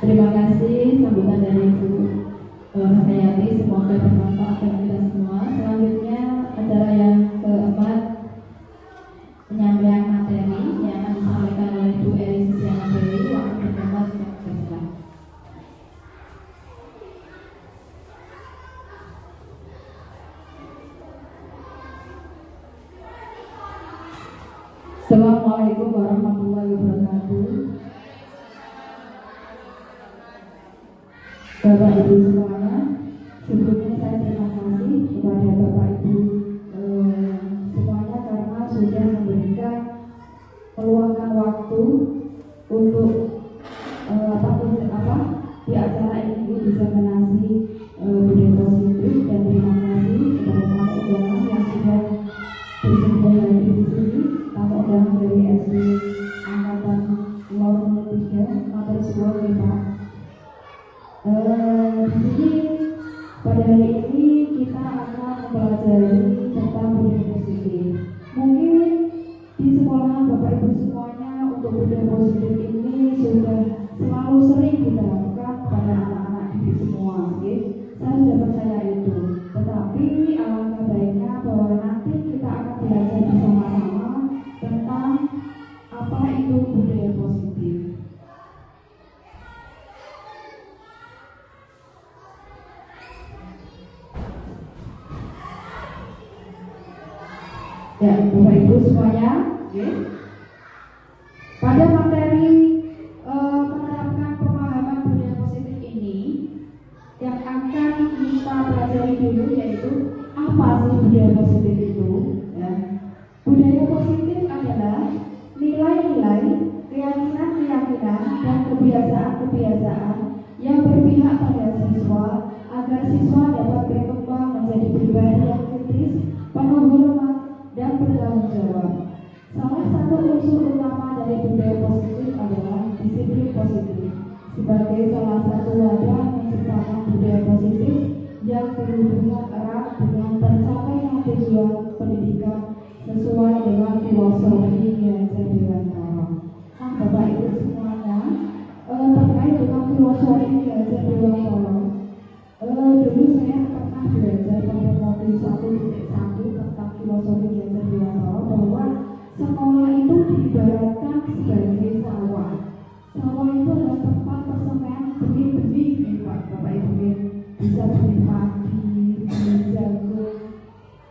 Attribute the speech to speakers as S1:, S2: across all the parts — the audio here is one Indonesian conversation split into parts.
S1: Terima kasih sambutan dari Ibu Hayati, semoga bermanfaat bagi kita semua. Selanjutnya acara yang keempat, penyampaian materi yang akan disampaikan oleh Bu Eri Susiana Dewi. Waktu pertama terserah. Assalamualaikum warahmatullahi wabarakatuh. Bapak Ibu semuanya, sebelumnya saya terima kasih kepada Bapak Ibu semuanya karena sudah memberikan meluangkan waktu untuk di acara ini bisa menasi budaya positif, dan terima kasih kepada tamu undangan yang sudah bersedia hadir di sini. Tamu undangan dari SD Angkatan Laut 03 Mater Suwon kita. Di sini pada hari ini kita akan mempelajari tentang budaya positif. Mungkin di sekolahan Bapak Ibu semuanya untuk budaya positif ini sudah selalu sering diterapkan pada anak-anak didik semua, okay? Saya sudah percaya itu. Tetapi alangkah baiknya bahwa nanti kita akan belajar bersama-sama tentang apa itu budaya positif. Ya, Bapak Ibu semuanya, okay. Pada materi menerapkan pemahaman budaya positif ini, yang akan kita pelajari dulu yaitu apa sih budaya positif itu? Ya. Budaya positif adalah nilai-nilai, keyakinan-keyakinan, dan kebiasaan-kebiasaan yang berpihak pada siswa agar siswa dapat berkembang menjadi pribadi yang kritis, penuh hormat, dan bertanggung jawab. Salah satu unsur utama dari budaya positif adalah disiplin positif sebagai salah satu wadah menciptakan budaya positif yang berhubungan erat dengan tercapainya tujuan pendidikan sesuai dengan filosofi Belajar Dewantara. Nah, Bapak Ibu semuanya, terkait dengan filosofi Belajar Dewantara, dulu saya pernah belajar pada modul 1.1 tentang filosofi Belajar Dewantara bahwa sekolah itu diibaratkan sebagai sawah. Sawah itu adalah tempat persemaian benih-benih, Bapak Ibu, bisa benih padi, benih jagung,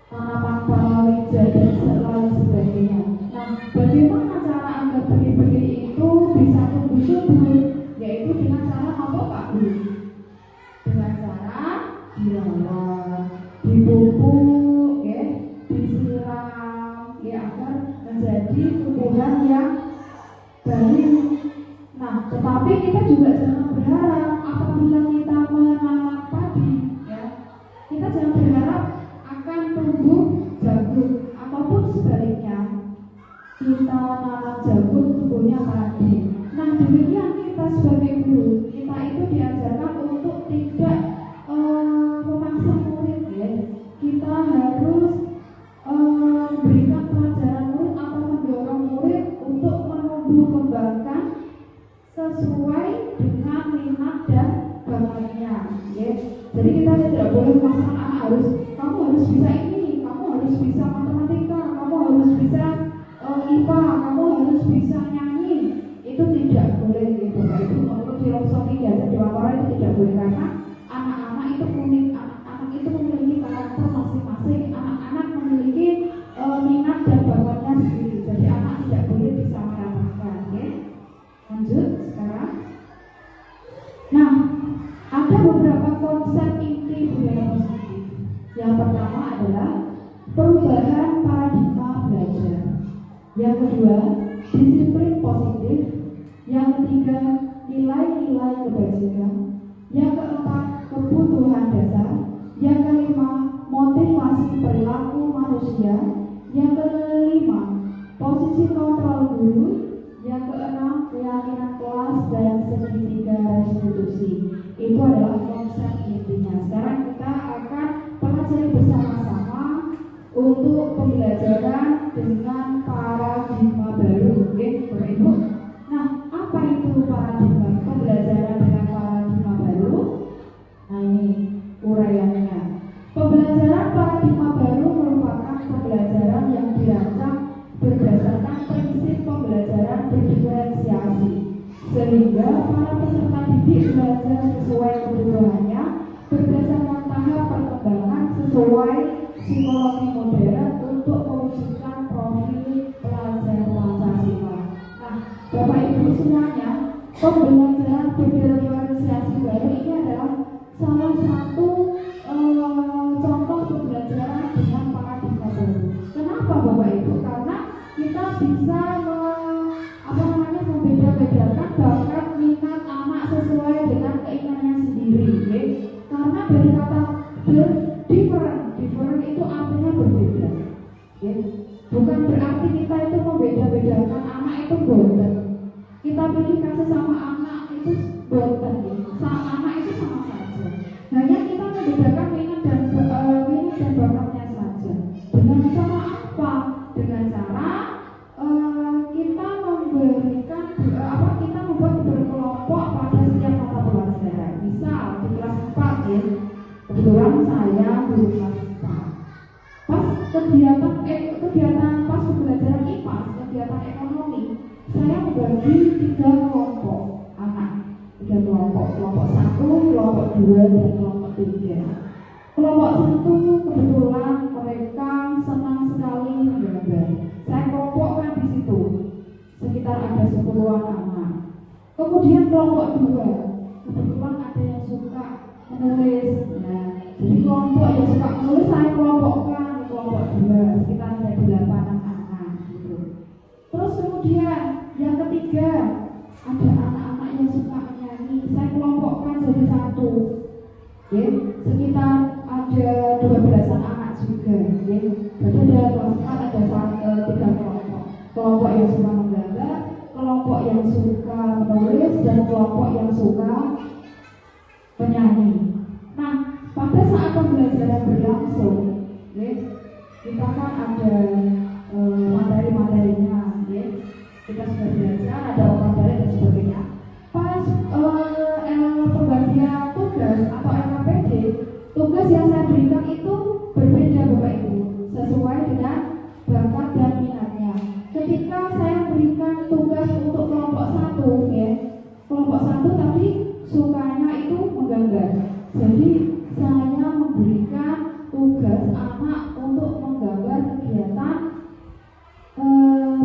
S1: tanaman palawija, dan lain sebagainya. Nah, bagaimana cara agar benih-benih itu bisa tumbuh subur? Yaitu dengan cara apa, Pak Bu? Dengan cara dirawat, dipupuk, ya, disiram, ya, agar menjadi tumbuhan yang baik. Nah, tetapi kita juga jangan berharap apabila kita menanam padi, ya, kita jangan berharap akan tumbuh jagung, ataupun sebaliknya kita nanam jagung tumbuhnya padi. Nah, demikian kita sebagai guru, kita itu diajarkan untuk tidak memaksa murid, ya. Kita harus memberikan pelajaran murid atau mendorong murid untuk menumbuh kembangkan sesuai dengan minat dan bakatnya, ya. Jadi kita tidak boleh memaksa kamu harus bisa ini, kamu harus bisa matematika, kamu harus bisa IPA, kamu harus bisa nyanyi. Itu tidak boleh, gitu. Itu menurut filosofi Belajar Dewantara itu tidak boleh, karena anak-anak itu unik, anak-anak itu memiliki karakter masing-masing, anak-anak memiliki minat dan bakatnya sendiri. Jadi anak tidak boleh disamaratakan, ya. Lanjut sekarang. Nah, ada beberapa konsep inti budaya positif. Yang pertama adalah perubahan paradigma belajar. Yang kedua, disiplin positif. Yang ketiga, nilai-nilai kebajikan. Yang keempat, kebutuhan dasar. Yang kelima, motivasi perilaku manusia. Yang kelima, posisi kontrol guru. Yang keenam, keyakinan kelas dan segitiga restitusi. Itu adalah konsep intinya. Sekarang kita akan pelajari bersama-sama untuk pembelajaran dengan paradigma baru, Bapak Ibu. Nah, apa itu paradigma? Pembelajaran dengan edukasi modern untuk mewujudkan profil pelajar Pancasila. Nah, Bapak Ibu semuanya, pembelajaran berdiferensiasi baru ini adalah salah satu contoh pembelajaran dengan paradigma baru. Kenapa Bapak Ibu? Karena kita bisa membeda-bedakan bakat minat anak sesuai dengan keinginannya sendiri. Ya. Karena dari kata different itu artinya berbeda. Ya. Bukan berarti kita itu membeda-bedakan anak itu boten. Kita pilih kasih sama anak itu boten. Ya. Anak itu sama saja. Hanya kita membedakan minat dan bakatnya saja. Dengan cara apa? Dengan cara kita memberikan kita membuat berkelompok pada setiap mata pelajaran. Misal di kelas 4 ya, kebetulan saya guru kelas 4. Pas kegiatan pas pembelajaran IPA, kegiatan ekonomi, saya membagi 3 kelompok anak, 3 kelompok 1, kelompok 2, dan kelompok 3. Kelompok 1 kebetulan mereka senang sekali menggambar. Saya kelompokkan di situ sekitar ada 10-an anak. Kemudian kelompok 2 kebetulan ada yang suka menulis. Nah, jadi kelompok yang suka menulis saya kelompokkan di kelompok 2 sekitar ada 8 anak gitu. Terus kemudian yang ketiga ada anak-anak yang suka menyanyi. Saya kelompokkan jadi 1. Ya, sekitar ada 12-an anak juga. Ya. Jadi ada kelas 4 ada 3 kelompok. Kelompok yang suka menggambar, kelompok yang suka menulis, dan kelompok yang suka menyanyi. Nah, pada saat pembelajaran berlangsung, ya, kita kan ada materi-materinya, ya. Kita sudah belajar, ada materi dan sebagainya. Pas pembagian tugas atau LKPD, tugas yang saya berikan itu berbeda Bapak Ibu, sesuai dengan bakat dan minatnya. Ketika saya berikan tugas untuk kelompok 1, ya, kelompok 1 tadi sukanya itu menggambar. Jadi saya memberikan tugas anak untuk menggambar kegiatan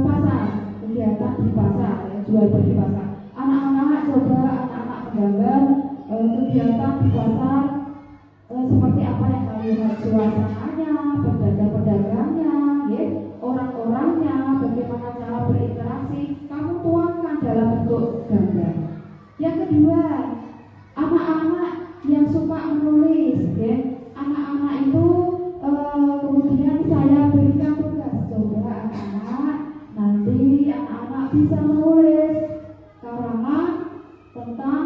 S1: pasar, kegiatan di pasar, ya, jual beli pasar. Anak-anak coba anak-anak menggambar kegiatan di pasar seperti apa yang kalian lihat, suasananya, pedagang-pedagangnya, ya, orang-orangnya, bagaimana cara berinteraksi, kamu tuangkan dalam bentuk gambar. Yang kedua, anak-anak yang suka menulis, ya, anak-anak itu kemudian saya berikan tugas, coba anak-anak nanti anak-anak bisa menulis karangan tentang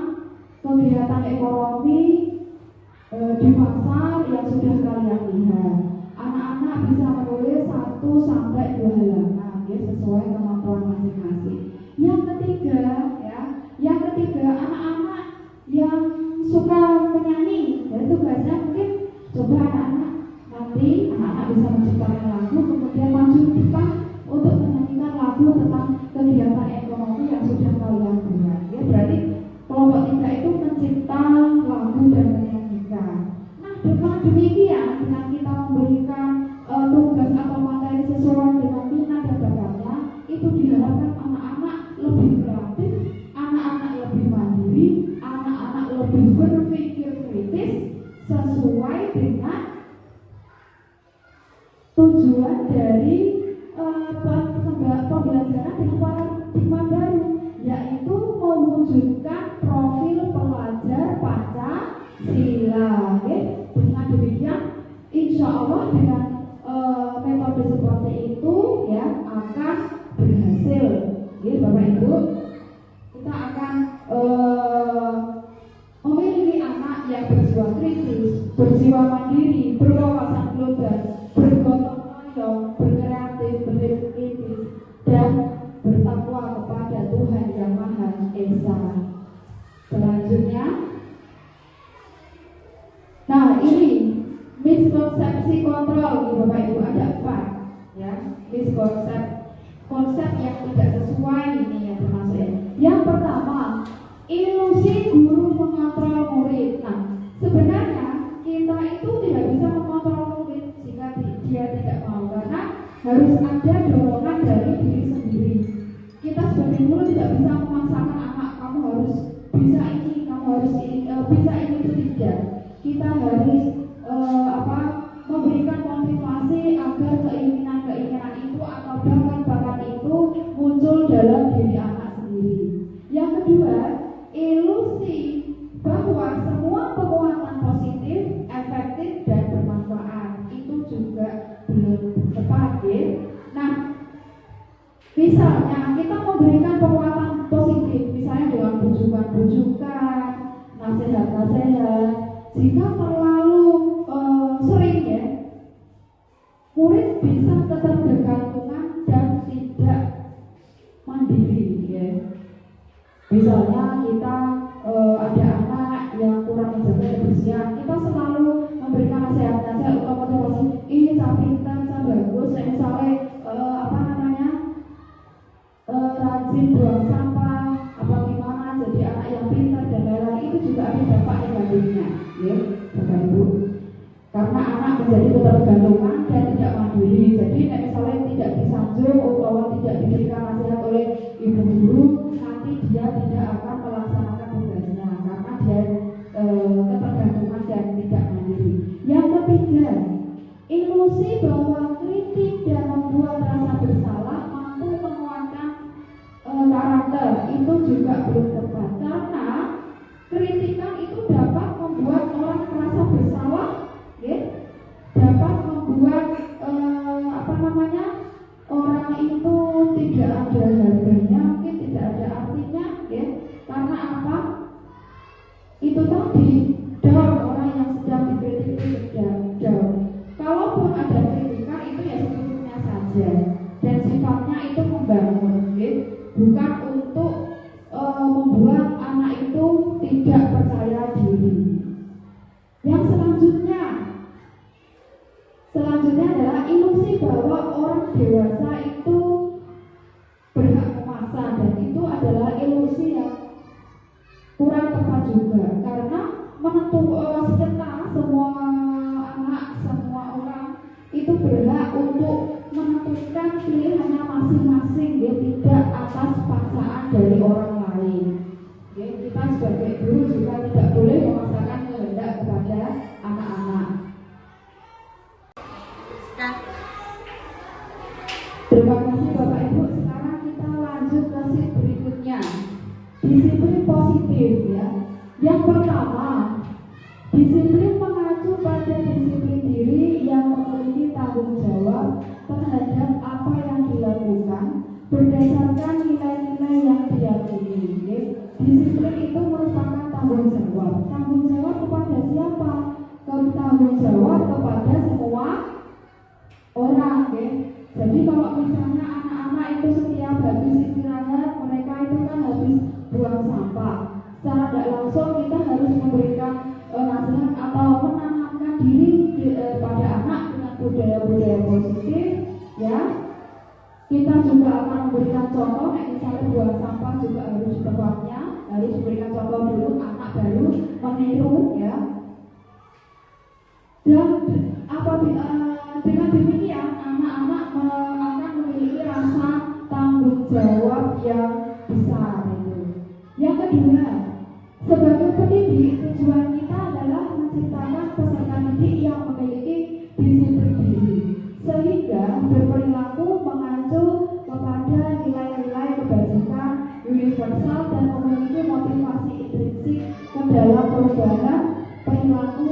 S1: kegiatan ekonomi di pasar yang sudah kalian lihat. Anak-anak bisa menulis 1 sampai 2 halaman, ya, sesuai kemampuan masing-masing. Yang ketiga anak-anak yang suka menyanyi, ya, tugasnya mungkin coba anak-anak nanti anak-anak bisa menciptakan lagu, kemudian maju di depan untuk menyanyikan lagu tentang kegiatan ekonomi yang sudah kalian buat. Ya, berarti kelompok 3 itu mencipta lagu dan menyanyikan. Nah, dengan demikian, dengan kita memberikan tugas atau materi sesuai dengan minat dan bakatnya, itu diharapkan anak-anak lebih kreatif, anak-anak lebih mandiri, anak-anak lebih berpikir kritis sesuai dengan tujuan dari pembelajaran dengan paradigma baru, yaitu mewujudkan profil pelajar Pancasila. Dengan demikian, insya Allah dengan metode seperti itu, ya, akan berhasil. Bapak Ibu, kita akan memiliki anak yang berjiwa kritis, berjiwa mandiri, berwawasan global, bergotong royong, berkreatif, berkritis, dan bertakwa kepada Tuhan Yang Maha Esa. Selanjutnya, nah ini miskonsepsi kontrol, Bapak Ibu, ada 4, ya, konsep yang tidak sesuai ini yang termasuk ya. Yang pertama, ilusi guru mengontrol murid. Nah, sebenarnya kita itu tidak bisa mengontrol murid jika dia tidak tidak mau, karena harus ada dorongan dari diri sendiri. Kita sebagai guru tidak bisa memaksakan anak kamu harus bisa ini, kamu harus ini, bisa ini, itu tidak. Kita harus memberikan motivasi agar keinginan itu atau bakat-bakat itu muncul dalam diri anak sendiri. Yang kedua, ilusi bahwa semua penguatan positif, efektif dan bermanfaat itu juga belum tepat, ya. Nah, misalnya kita memberikan penguatan positif, misalnya dengan bujukan-bujukan, nasihat-nasihat, jika terlalu sering, ya, murid bisa ketergantungan dan tidak mandiri, ya. Misalnya kita ada anak yang kurang menjaga kebersihan, kita selalu memberikan nasihat-nasihat untuk motivasi, ini saya pintar, saya bagus, saya misalnya rajin buang sampah, apa gimana jadi anak yang pintar dan lain-lain, itu juga ada dampak negatifnya, ya, Bapak Ibu. Karena anak menjadi ketergantungan dan tidak mandiri. Jadi misalnya tidak disanjung atau tidak diberikan nasihat oleh ibu guru, nanti dia tidak akan melaksanakan tugasnya karena dia ketergantungan dan tidak mandiri. Yang ketiga, ilusi bahwa kritik dan membuat rasa bersalah mampu menguatkan karakter itu juga belum tepat, karena kritikan itu dapat membuat orang merasa bersalah, ya, dapat membuat orang itu tidak ada harganya, mungkin tidak ada artinya, ya. Karena apa? Itu tadi, down, orang yang sedang dikritik itu down. Kalaupun ada kritikan itu ya secukupnya saja dan sifatnya itu membangun, ya, bukan untuk membuat anak itu tidak percaya diri. Yang selanjutnya adalah ilusi bahwa orang dewasa itu berhak memaksa, dan itu adalah ilusi yang kurang tepat juga, karena semua anak, semua orang itu berhak untuk menentukan pilihannya masing-masing, ya, tidak atas paksaan dari orang lain. Ya, kita sebagai guru juga tidak boleh memaksakan kehendak kepada anak-anak. Terima kasih Bapak Ibu. Sekarang kita lanjut ke sheet berikutnya. Disiplin positif, ya. Yang pertama, disiplin mengacu pada disiplin diri yang memiliki tanggung jawab terhadap apa yang dilakukan berdasarkan nilai-nilai yang diyakini. Ya. Disiplin itu merupakan tanggung jawab. Tanggung jawab kepada siapa? Tanggung jawab kepada semua orang, ya. Jadi kalau misalnya anak-anak itu setiap habis istirahat, mereka itu kan habis buang sampah, secara tidak langsung kita harus memberikan nasihat atau menanamkan diri pada anak dengan budaya-budaya positif, ya. Kita juga akan memberikan contoh, misalnya buang sampah juga harus tempatnya, harus memberikan contoh dulu, anak baru meniru, ya. Dan apabila dengan demikian anak-anak akan memiliki rasa tanggung jawab yang besar, itu. Yang kedua, sebagai pendidik, tujuan kita adalah menciptakan peserta didik yang memiliki disiplin diri, sehingga berperilaku mengacu kepada nilai-nilai kebajikan universal dan memiliki motivasi intrinsik ke dalam perubahan perilaku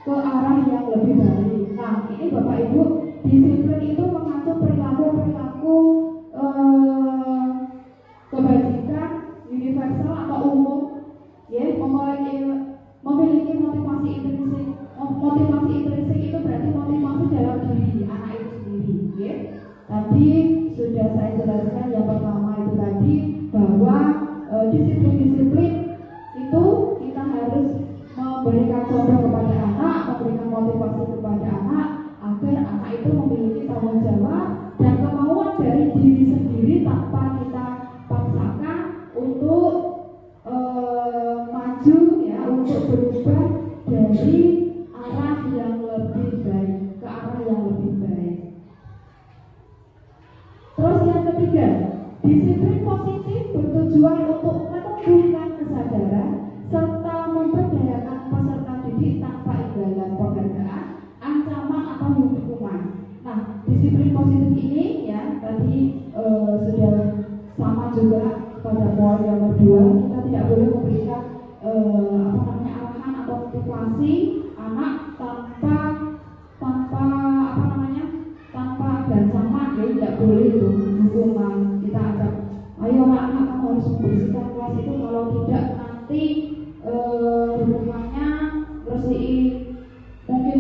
S1: ke arah yang lebih baik. Nah, ini Bapak Ibu, disiplin itu mengacu perilaku kebajikan universal atau umum, ya, memiliki motivasi intrinsik. Motivasi intrinsik itu berarti motivasi dalam diri anak itu sendiri, ya. Tadi sudah saya jelaskan yang pertama itu tadi bahwa disiplin-disiplin itu kita harus memberikan contoh kepada anak, memberikan motivasi kepada anak agar anak itu memiliki tanggung jawab dan kemauan dari diri sendiri tanpa kita paksakan untuk maju, ya, untuk berubah dari arah yang lebih baik ke arah yang lebih baik. Disiplin positif bertujuan untuk menumbuhkan kesadaran serta memberdayakan peserta didik tanpa imbalan penghargaan, ancaman atau hukuman. Nah, disiplin positif ini ya tadi sudah sama juga pada poin yang kedua, kita tidak boleh memberikan arahan atau motivasi anak tanpa tanpa ancaman, ya tidak boleh itu hukuman. Kita ajak, ayo anak kamu harus membersihkan kelas itu, kalau tidak nanti hukumannya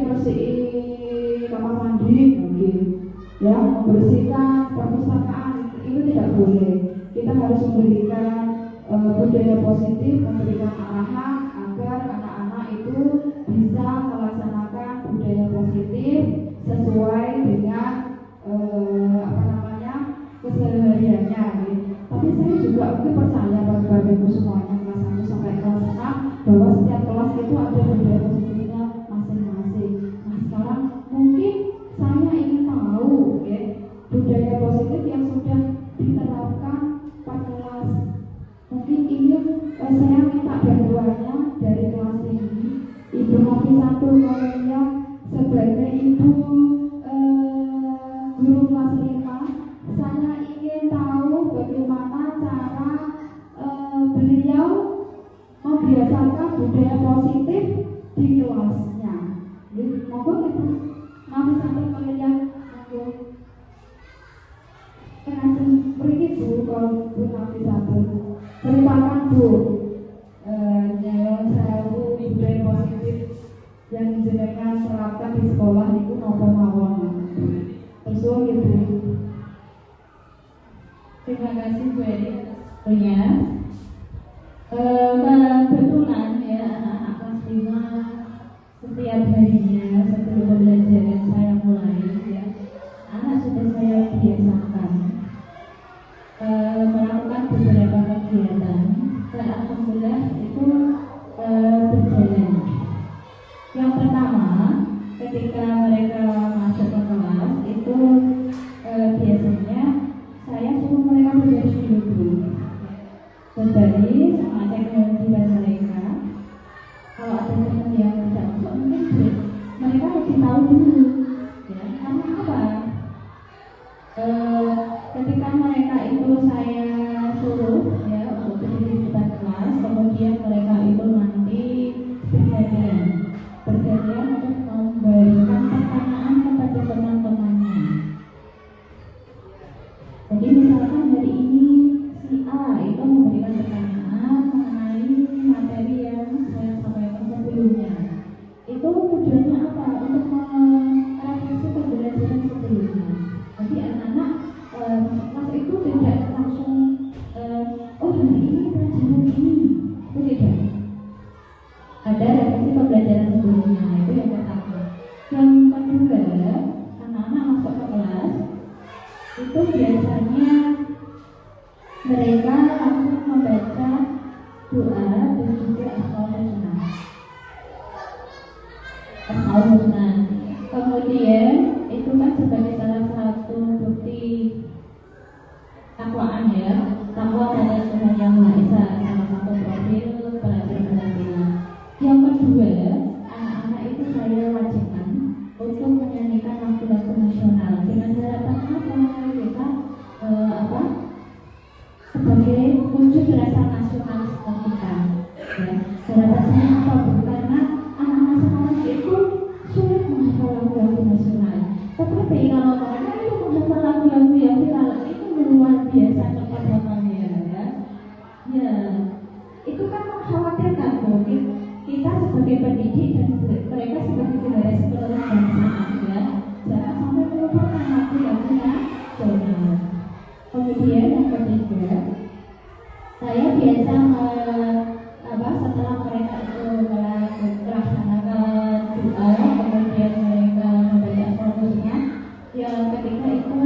S1: bersihin kamar mandi mungkin, ya membersihkan perpustakaan, itu tidak boleh. Kita harus memberikan budaya positif, memberikan arahan agar anak-anak itu bisa melaksanakan budaya positif sesuai dengan kesehariannya. Tapi saya juga mungkin percaya bagi ibu semuanya kelas 1 sampai kelas 6 bahwa setiap kelas itu ada budaya positifnya masing-masing. Nah sekarang mungkin saya ingin tahu budaya positif yang sudah diterapkan pada kelas. Mungkin ini saya minta bantuannya dari kelas ini, Ibu Hafizatu Korea sebagai ibu guru kelas 5. Saya ingin tahu bagaimana cara beliau membiasakan budaya positif di kelasnya. Monggo Ibu Hafizatu Korea, monggo. Beri Bu kalau Bu Hafizatu ceritakan Bu saya budaya positif yang jenengan terapkan di sekolah itu nopo mawon. Terus gitu.
S2: Terima kasih Bu Edi tentunya. Kebetulan ya anak-anak kelas 5 setiap harinya sebelum pembelajaran saya mulai ya, anak sudah saya biasakan melakukan beberapa kegiatan dan alhamdulillah itu berjalan. Yang pertama, ketika mereka masuk ke kelas itu biasanya saya suruh mereka berbaris dulu, berbaris sama cek kewajiban mereka. Kalau ada teman yang tidak masuk mungkin mereka lebih tahu dulu, ya karena apa? Ketika mereka itu saya suruh ya untuk berdiri di depan kelas, kemudian mereka itu nanti bergantian untuk memberikan pertanyaan kepada teman-temannya. Jadi misalkan hari ini si A itu memberikan pertanyaan mengenai materi yang saya sampaikan sebelumnya. Itu tujuannya apa? Untuk merefleksi pembelajaran sebelumnya. Jadi anak-anak kelas itu tidak langsung oh hari ini pelajaran ini, itu tidak. Ada refleksi pembelajaran sebelumnya, itu yang pertama. Yang kedua, anak-anak masuk ke kelas itu biasanya mereka langsung membaca doa dan juga Asmaul Husna. Kemudian itu kan sebagai salah satu bukti takwaan ya, takwa pada Tuhan Yang Maha Esa, salah satu profil pelajar Pancasila. Yang kedua, anak-anak itu saya wajibkan untuk menyanyikan lagu-lagu nasional dengan harapan apa? Kita sebagai wujud rasa nasionalisme kita. Ya, harapan saya apa? Karena anak-anak sekarang itu sulit menghafal lagu-lagu nasional. Tetapi kalau mereka itu menghafal lagu-lagu yang viral itu luar biasa cepat hafalnya ya. Ya, itu kan mengkhawatirkan mungkin kita sebagai pendidik dan mereka sebagai generasi penerus bangsa ya, jangan sampai melupakan lagu-lagu nasional. Kemudian yang ketiga, saya biasa setelah mereka itu melaksanakan doa, kemudian mereka membaca Al-Qur'an, yang ketika itu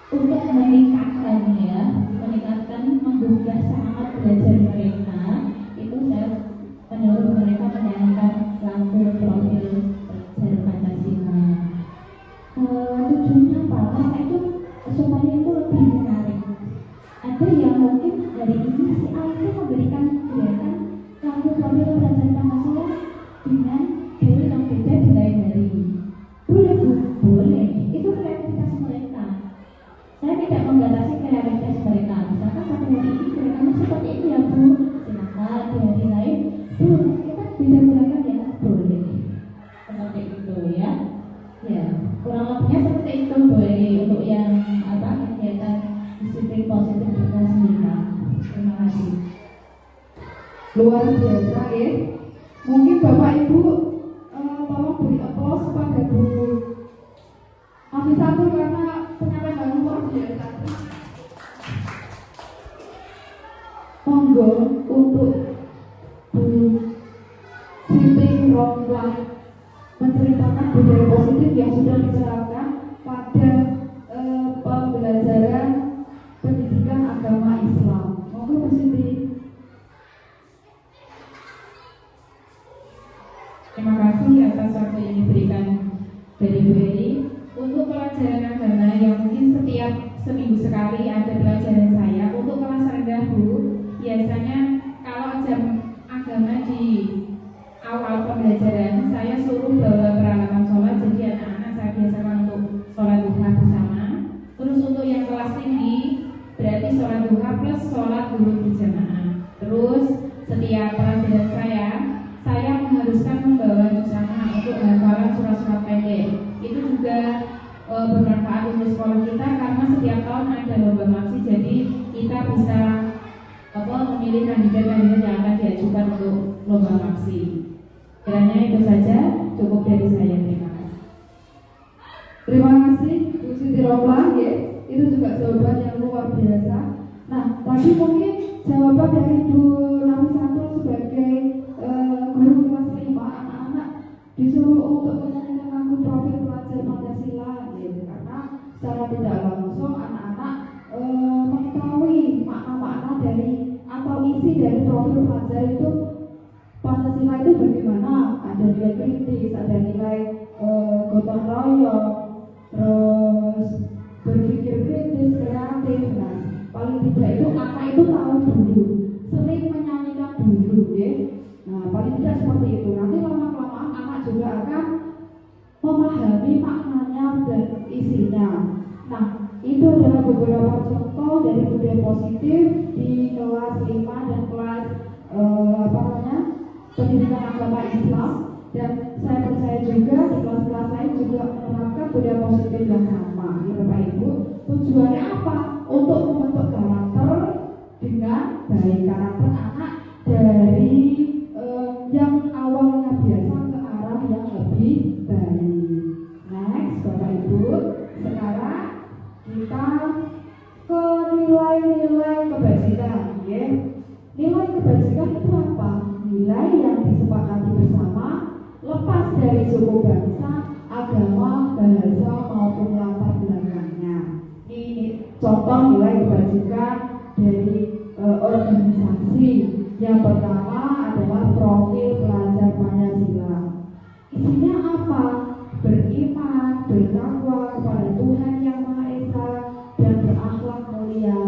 S2: untuk meningkatkan menggugah semangat belajar mereka, itu saya menyuruh mereka menyanyikan lagu profil pelajar Pancasila. Tujuannya apa? Karena itu supaya itu lebih menarik. ada yang mungkin dari ini si A itu memberikan kegiatan kartu profil pelajar Pancasila dengan dalil yang beda di lain hari. Boleh Bu? Boleh. Itu kreativitas mereka. Saya tidak membatasi kreativitas mereka. Misalkan pada hari ini gerakannya seperti itu ya Bu, silakan. Di hari lain, Bu, kita beda gerakan ya, boleh. Seperti itu ya. Ya, kurang lebihnya seperti itu boleh untuk yang kegiatan disiplin positif berkelas 5. Terima kasih.
S1: Luar biasa ya. Mungkin Bapak Ibu tolong beri aplaus kepada Bu Afisatu karena penyampaian luar biasa. Monggo untuk Bu Siti Romla menceritakan budaya positif yang sudah diterapkan pada pembelajaran pendidikan agama Islam. Monggo Bu Siti.
S3: Terima kasih atas waktu yang diberikan dari Bu Eri untuk pelajaran agama yang mungkin setiap seminggu sekali ada pelajaran saya. Untuk kelas rendah Bu, biasanya kalau jam agama di awal pembelajaran saya suruh bawa peralatan sholat, jadi anak-anak saya biasakan untuk sholat duha bersama. Terus untuk yang kelas tinggi berarti sholat duha plus sholat dulu berjamaah. Terus setiap pelajaran saya mengharuskan membawa bersama untuk hafalan surat-surat pendek. Itu juga bermanfaat untuk sekolah kita karena setiap tahun ada lomba maksi, jadi kita bisa memilih kandidat-kandidat yang akan diajukan untuk lomba maksi. Kiranya itu saja, cukup dari saya. Terima kasih.
S1: Terima kasih Bu Siti Romla ya. Itu juga jawaban yang luar biasa. Nah, tadi mungkin jawaban dari Bu Nafisatu sebagai guru kelas 5, anak-anak disuruh untuk menyanyikan lagu profil pelajar Pancasila gitu. Karena secara tidak langsung anak-anak mengetahui makna-makna dari atau isi dari profil pelajar itu Pancasila itu bagaimana, ada nilai kritis, ada nilai gotong royong, terus berpikir kritis, kreatif. Nah, paling tidak itu anak itu tahu dulu, sering menyanyikan dulu ya. Nah, paling tidak seperti itu. Nanti lama-kelamaan anak juga akan memahami maknanya dan isinya. Nah, itu adalah beberapa contoh dari budaya positif di kelas 5 dan kelas pendidikan agama Islam, dan saya percaya juga di kelas-kelas lain juga menerapkan budaya positif yang sama ya Bapak Ibu. Tujuannya apa? Untuk membentuk karakter dengan baik, karakter anak dari yang awalnya biasa ke arah yang lebih baik. Next Bapak Ibu, sekarang kita ke nilai-nilai kebajikan ya. Nilai kebajikan itu apa? Nilai yang disepakati bersama lepas dari suku bangsa, agama, bahasa maupun latar belakangnya. Ini contoh nilai kebajikan dari organisasi. Yang pertama adalah profil pelajar Pancasila. Isinya apa? Beriman, bertakwa kepada Tuhan Yang Maha Esa dan berakhlak mulia,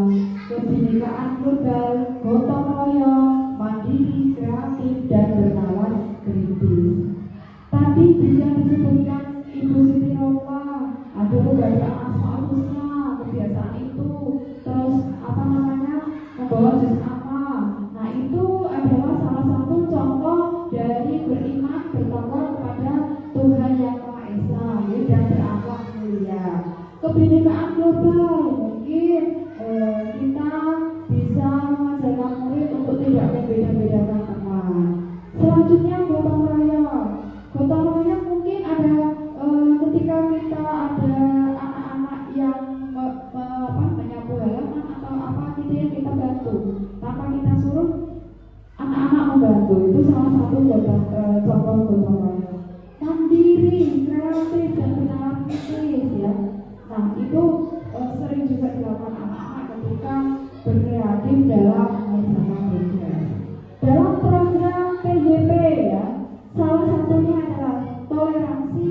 S1: kebinekaan global, gotong royong, mandiri, kreatif, dan bernalar kritis. Tadi yang disebutkan Ibu Siti Romla, ada kebiasaan asal usulnya, kebiasaan itu, terus membawa juz amma. Nah, itu adalah salah satu contoh dari beriman, bertakwa kepada Tuhan Yang Maha Esa dan berakhlak mulia. Kebinekaan global, mungkin kita bisa mengajarkan murid untuk tidak membeda-bedakan teman. Selanjutnya gotong royong. Gotong royong mungkin ada ketika kita ada anak-anak yang menyapu halaman atau apa gitu yang kita bantu tanpa kita suruh, anak-anak membantu. Itu salah satu contoh gotong royong. Mandiri, kreatif, dan benar kritis ya. Nah, itu sering juga dilakukan anak-anak ketika berkreatif dalam mengerjakan tugas. Dalam program PJP ya, salah satunya adalah toleransi,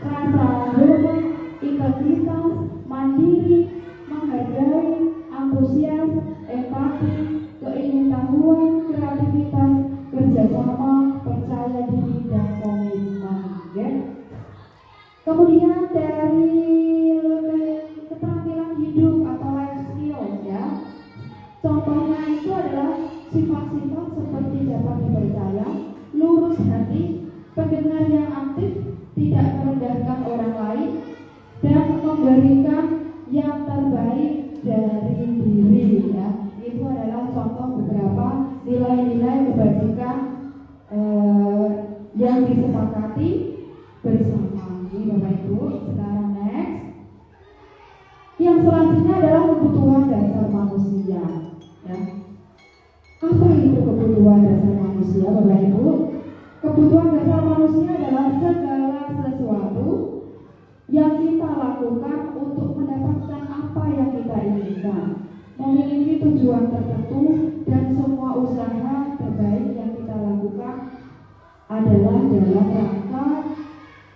S1: rasa hormat, integritas, mandiri, menghargai, antusias, empati, keingintahuan, kreativitas, kerjasama, percaya diri, dan komitmen. Ya. Kemudian dari keterampilan hidup atau life skills, ya. Contohnya itu adalah sifat-sifat seperti dapat dipercaya, lurus hati, pendengar yang aktif, tidak merendahkan orang lain, dan memberikan yang terbaik dari diri. Ya. Itu adalah contoh beberapa nilai-nilai kebajikan yang disepakati bersama. Ini Bapak Ibu. Sekarang next. Yang selanjutnya adalah kebutuhan dasar manusia. Ya. Apa itu kebutuhan dasar manusia, Bapak Ibu? Kebutuhan dasar manusia adalah segala sesuatu yang kita lakukan untuk mendapatkan apa yang kita inginkan, memiliki tujuan tertentu, dan semua usaha terbaik yang kita lakukan adalah dalam rangka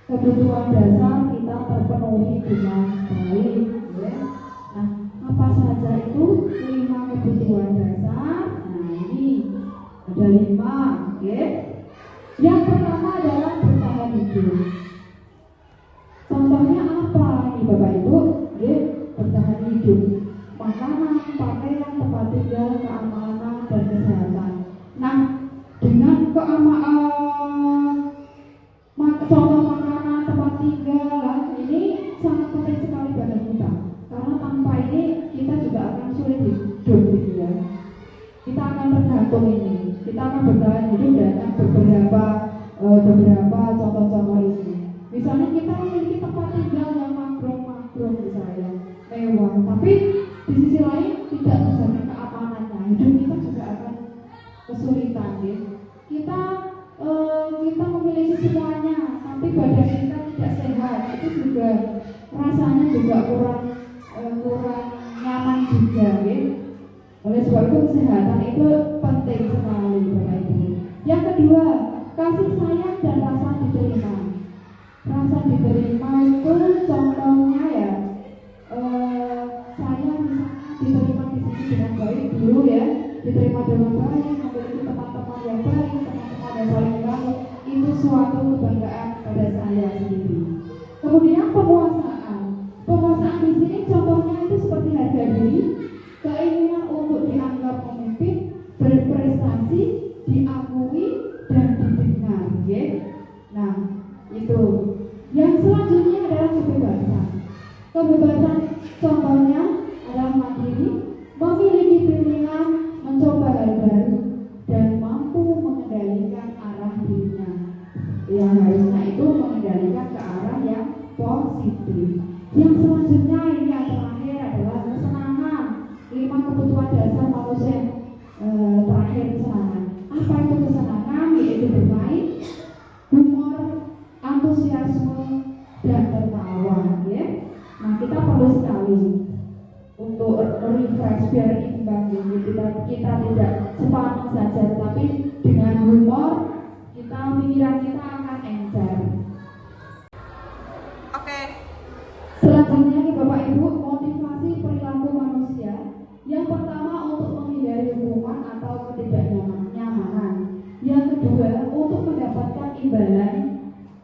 S1: kebutuhan dasar kita terpenuhi dengan baik. Ya. Nah, apa saja itu 5 kebutuhan dasar? Nah, ini ada 5. Okay. Yang pertama adalah bertahan hidup. Contohnya apa nih Bapak Ibu? Okay. Bertahan hidup. Makanan, pakaian, tempat tinggal, keamanan, dan kesehatan. Nah, dengan contoh makanan, tempat tinggal, ini sangat penting sekali bagi kita. Karena tanpa ini kita juga akan sulit hidup, gitu ya. Kita akan tergantung ini. Kita akan bertahan hidup dengan beberapa contoh-contoh ini. Misalnya kita memiliki tempat tinggal yang makro misalnya mewah, tapi di sisi lain tidak terjamin keamanannya. Hidup kita juga akan kesulitan, ya. Kita memiliki semuanya, tapi badan kita tidak sehat, itu juga rasanya juga kurang nyaman juga, ya. Oleh sebab itu kesehatan itu penting sekali, Bapak Ibu. Yang kedua, kasih sayang dan rasa diterima. Rasa diterima itu contohnya ya, saya bisa diterima di sini dengan baik dulu, ya, diterima dengan baik, memiliki teman-teman yang baik, teman-teman yang saling baik, itu suatu kebanggaan pada saya sendiri. Kemudian penguasaan di sini contohnya itu seperti harga diri, keinginan untuk dianggap pemimpin, berprestasi, diakui, dan didengar. Ya. Nah, itu. Yang selanjutnya adalah kebebasan. Kebebasan contohnya adalah mandiri, memiliki pilihan, mencoba hal baru, dan mampu mengendalikan arah dirinya. Yang harusnya itu mengendalikan ke arah yang positif. Yang selanjutnya ini yang terakhir adalah kesenangan. 5 kebutuhan dasar manusia terakhir, kesenangan. Apa itu kesenangan? Yaitu bermain, humor, antusiasme, dan tertawa. Ya. Nah, kita perlu sekali untuk refresh biar imbang. Kita tidak sepanjang saja, tapi dengan humor pikiran kita akan encer.
S4: Oke.
S1: Selanjutnya nih Bapak Ibu, motivasi perilaku manusia. Yang pertama untuk menghindari hukuman atau ketidaknyamanan. Yang kedua untuk mendapatkan imbalan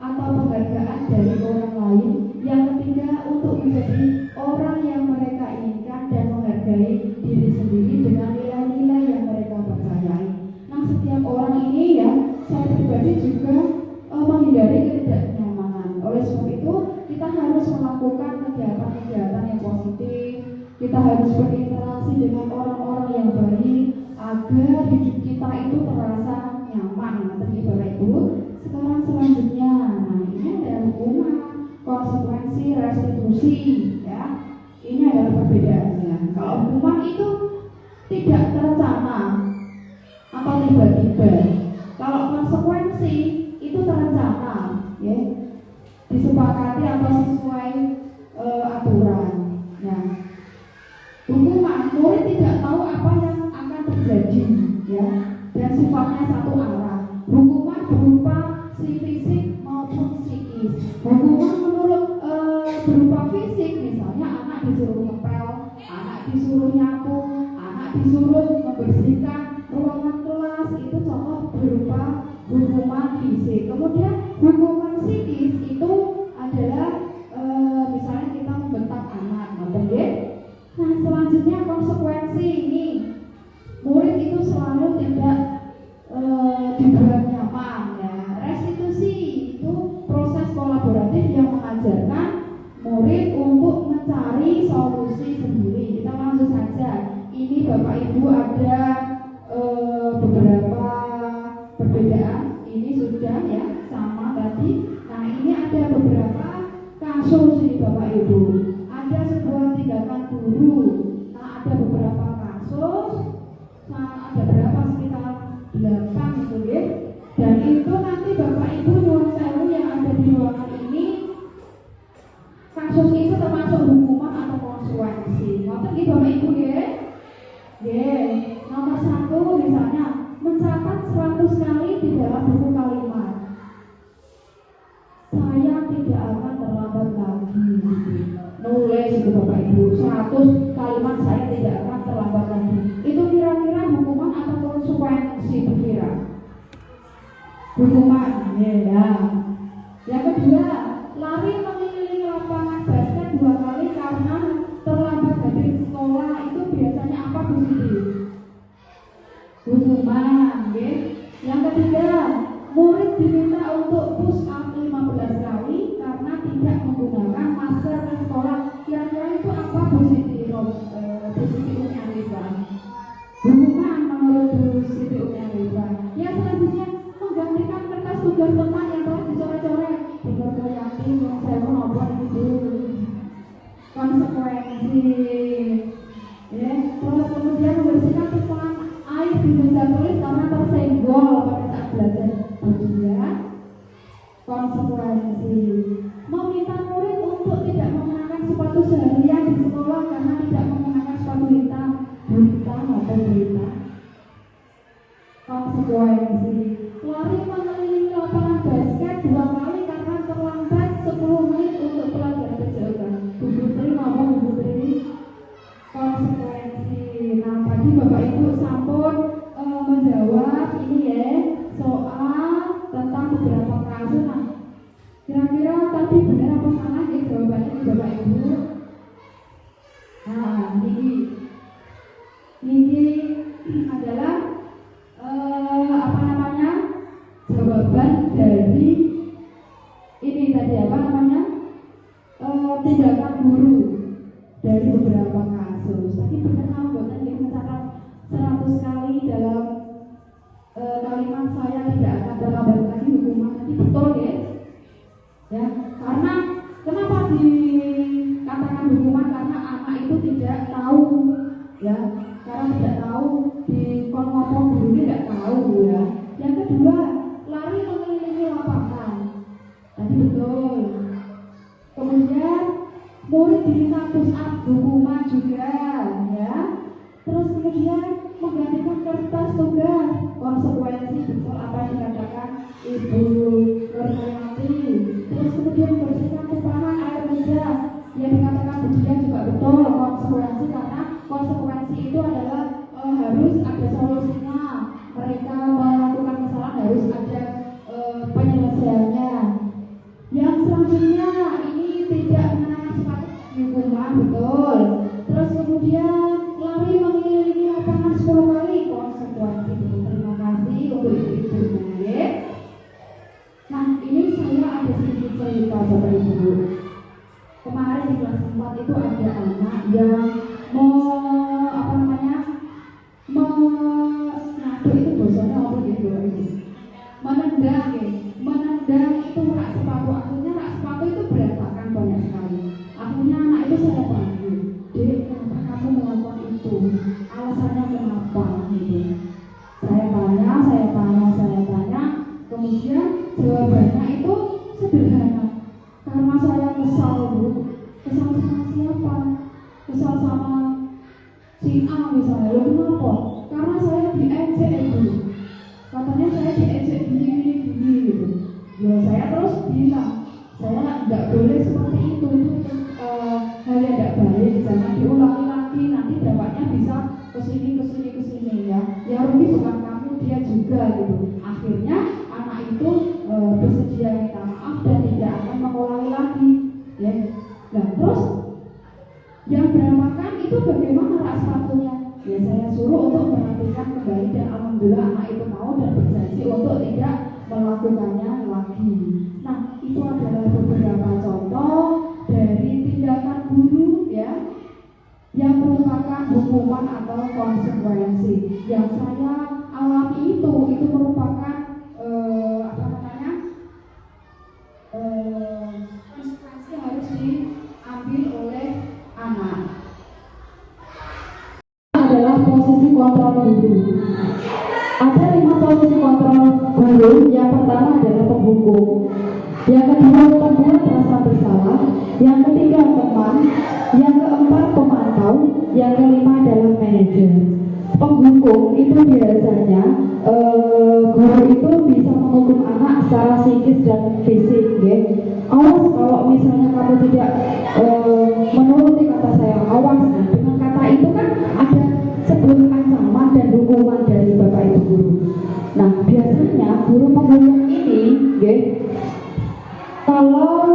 S1: atau penghargaan dari orang lain. Yang ketiga untuk menjadi orang yang mereka inginkan dan menghargai diri sendiri dengan nilai-nilai yang mereka percayai. Nah, setiap orang ini ya, saya pribadi juga menghindari ketidaknyamanan. Oleh sebab itu kita harus melakukan kegiatan-kegiatan yang positif. Kita harus berinteraksi dengan orang-orang yang baik agar hidup kita itu terasa nyaman. Nanti Bapak Ibu. Sekarang selanjutnya, nah ini ada hukuman, konsekuensi, restitusi, ya. Ini adalah perbedaannya. Kalau hukuman itu tidak terencana atau tiba-tiba. Kalau konsekuensi itu terencana, ya, disepakati atau sesuai aturan. Nah, hukuman murid tidak tahu apa yang akan terjadi, ya, dan sifatnya satu arah. Hukuman berupa fisik maupun psikis. Hukuman menurut berupa fisik, misalnya anak disuruh ngepel, anak disuruh nyapu, anak disuruh membersihkan ruangan kelas itu contoh berupa hukuman fisik. Kemudian hukuman psikis itu adalah misalnya kita membentak anak, nah selanjutnya konsekuensi ini murid itu selalu tidak dibuat nyaman. Ya, restitusi itu proses kolaboratif yang mengajarkan murid untuk mencari solusi sendiri. Kita langsung saja. Ini Bapak Ibu ada beberapa perbedaan. Ini sudah ya sama tadi. Nah ini ada beberapa kasus ini Bapak Ibu. Ada sebuah tindakan guru. Nah ada beberapa kasus. Nah ada berapa sekitar 8 gitu ya. Dan itu nanti Bapak Ibu nyuwun sewu yang ada di ruangan ini, kasus itu termasuk hukuman atau konsekuensi. Ngoten nggih Bapak Ibu ya. Nomor 1 misalnya mencatat 100 kali di dalam buku kalimat. Saya tidak akan terlambat lagi. Nulis itu Bapak Ibu 100 kalimat saya tidak akan terlambat lagi. Itu kira-kira hukuman atau konsekuensi kira? Hukuman, ya. Yang kedua, lari mengelilingi lapangan basket 2 kali karena terlambat hadir sekolah. Itu biasanya apa Bu Siti? Hukuman, ya. Yang ketiga, murid diminta untuk push up 15 kali karena tidak menggunakan masker ke sekolah. Kira-kira itu apa Bu Siti? Bu Siti Umi Arifah. Hukuman menurut Bu Siti Umi Arifah. Yang selanjutnya menggantikan kertas tugas teman yang telah dicoret-coret. Benar-benar yakin yang saya mau ngobrol itu konsekuensi. Ya, terus kemudian membersihkan tumpahan air di meja tulis karena tersenggol pada saat belajar. Juga konsekuensi. Meminta murid untuk tidak mengenakan sepatu seharian di sekolah karena tidak mengenakan sepatu hitam atau berita. Konsekuensi. Lari mengelilingi lapangan basket 2 kali karena terlambat 10 menit untuk pelajaran PJOK. Bu Putri ngomong Bu Putri. Konsekuensi. Nah tadi Bapak Ibu sampun menjawab ini ya soal tentang beberapa kasus. Nah kira-kira tadi benar apa salah ya jawabannya Bapak Ibu? Nah ini adalah apa namanya jawaban dari ini tadi apa namanya tindakan guru dari beberapa kasus. Tadi benar buatan yang mencatat 100 kali dalam kalimat saya tidak akan terlambat lagi hukuman. Tadi betul ya karena kenapa dikatakan hukuman? Karena anak itu tidak tahu ya, karena tidak tahu di ngomong gurunya tidak tahu ya. Yang kedua, lari mengelilingi lapangan. Tadi betul. Kemudian murid diminta push up, hukuman juga ya. Terus kemudian menggantikan kertas tugas, konsekuensi betul apa yang dikatakan Ibu Nurhayati. Terus kemudian membersihkan tumpahan air meja yang dikatakan Bu Dian juga betul, konsekuensi karena konsekuensi itu adalah harus ada solusinya. Mereka melakukan kesalahan harus ada penyelesaiannya. Yang selanjutnya ini tidak mengenakan sepatu hukuman betul. Terus kemudian lari mengelilingi lapangan 10 kali, konsekuensi betul. Terima kasih untuk ibu-ibunya. Nah ini saya ada sedikit cerita Bapak Ibu. Kemarin di kelas 4 itu ada anak yang itu bosanya apa gitu menendang itu rak sepatu. Akhirnya rak sepatu itu berantakan banyak sekali. Akhirnya anak itu saya panggil, Dek, kenapa kamu melakukan itu? Alasannya kenapa gitu. Saya tanya, kemudian jawabannya itu sederhana. Karena saya kesal Bu. Kesal sama siapa? Kesal sama si A misalnya. Loh kenapa? Karena saya diejek Ibu. Katanya saya diejek gini gitu. Ya saya terus bilang, saya tidak boleh seperti itu hal yang tidak baik, jangan diulangi lagi, nanti dampaknya bisa kesini ya. Yang rugi bukan kamu, dia juga gitu. Akhirnya anak itu bersedia minta maaf dan tidak akan mengulangi lagi. Ya. Nah, terus yang berantakan itu bagaimana rak sepatunya? Ya saya suruh untuk memperhatikan kembali dan alhamdulillah anak itu mau dan berjanji untuk tidak melakukannya lagi. Nah, itu adalah beberapa contoh dari tindakan guru ya yang merupakan hukuman atau konsekuensi yang saya alami itu merupakan konsekuensi yang harus diambil oleh anak. Adalah posisi kontrol guru. Ada 5 posisi kontrol guru. Yang pertama adalah penghukum, yang kedua pembuat rasa bersalah, yang ketiga teman, yang keempat pemantau, yang kelima adalah manajer. Penghukum itu biasanya guru itu bisa menghukum anak secara psikis dan fisik, ya. Awas kalau misalnya kamu tidak menuruti kata saya, awas. Nah, dengan kata itu kan ada sebuah ancaman dan hukuman dari bapak ibu guru. Nah, biasanya guru penghukum ini, ya, kalau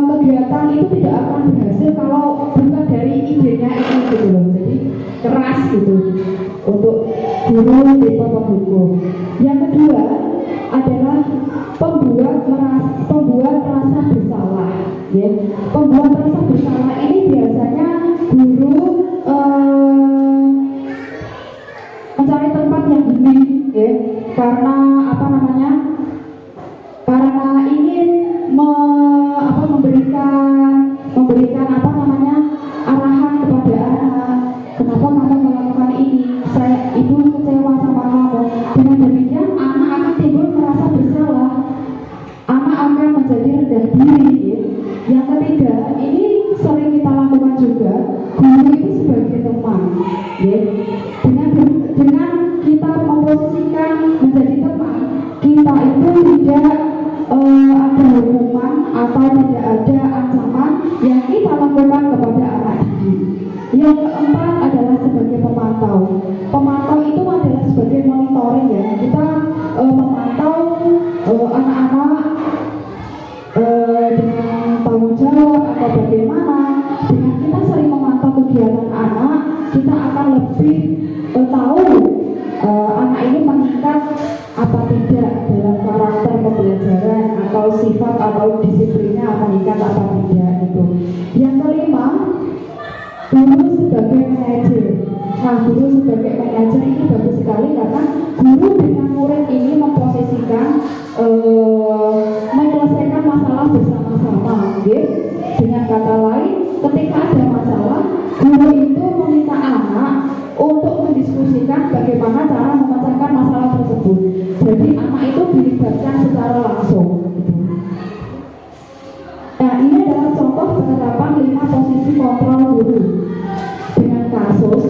S1: kegiatan itu tidak akan berhasil kalau bukan dari idenya itu gitu loh. Jadi keras gitu untuk guru tipe penghukum. Yang kedua adalah pembuat rasa bersalah. Ya. Pembuat rasa bersalah ini biasanya guru mencari tempat yang hening, ya, karena karena ingin memberikan arahan kepada anak. Kenapa kamu melakukan ini? Ibu kecewa sama kamu. Dengan demikian anak akan timbul merasa bersalah. Anak akan menjadi rendah diri. Ya. Yang ketiga, ini sering kita lakukan juga. Guru itu sebagai teman. Ya. Dengan kita memposisikan menjadi teman, kita itu tidak ada hukuman atau tidak ada ancaman yang kita lakukan kepada anak didik. Yang keempat adalah sebagai pemantau. Pemantau itu adalah sebagai monitoring, ya. Kita memantau anak-anak dengan tanggung jawab atau bagaimana. Dengan kita sering memantau kegiatan anak, kita akan lebih tahu anak ini meningkat apa tidak dalam karakter pembelajaran atau sifat atau disiplinnya meningkat apa tidak itu. Yang kelima, guru sebagai manajer. Nah, guru sebagai manajer ini bagus sekali karena guru dengan murid ini memposisikan menyelesaikan masalah bersama-sama. Okay? Dengan kata lain, ketika ada masalah, guru itu meminta anak untuk mendiskusikan bagaimana cara memecahkan masalah tersebut. Jadi anak itu dilibatkan secara langsung. Nah, ini adalah contoh penerapan 5 posisi kontrol guru. Dengan kasus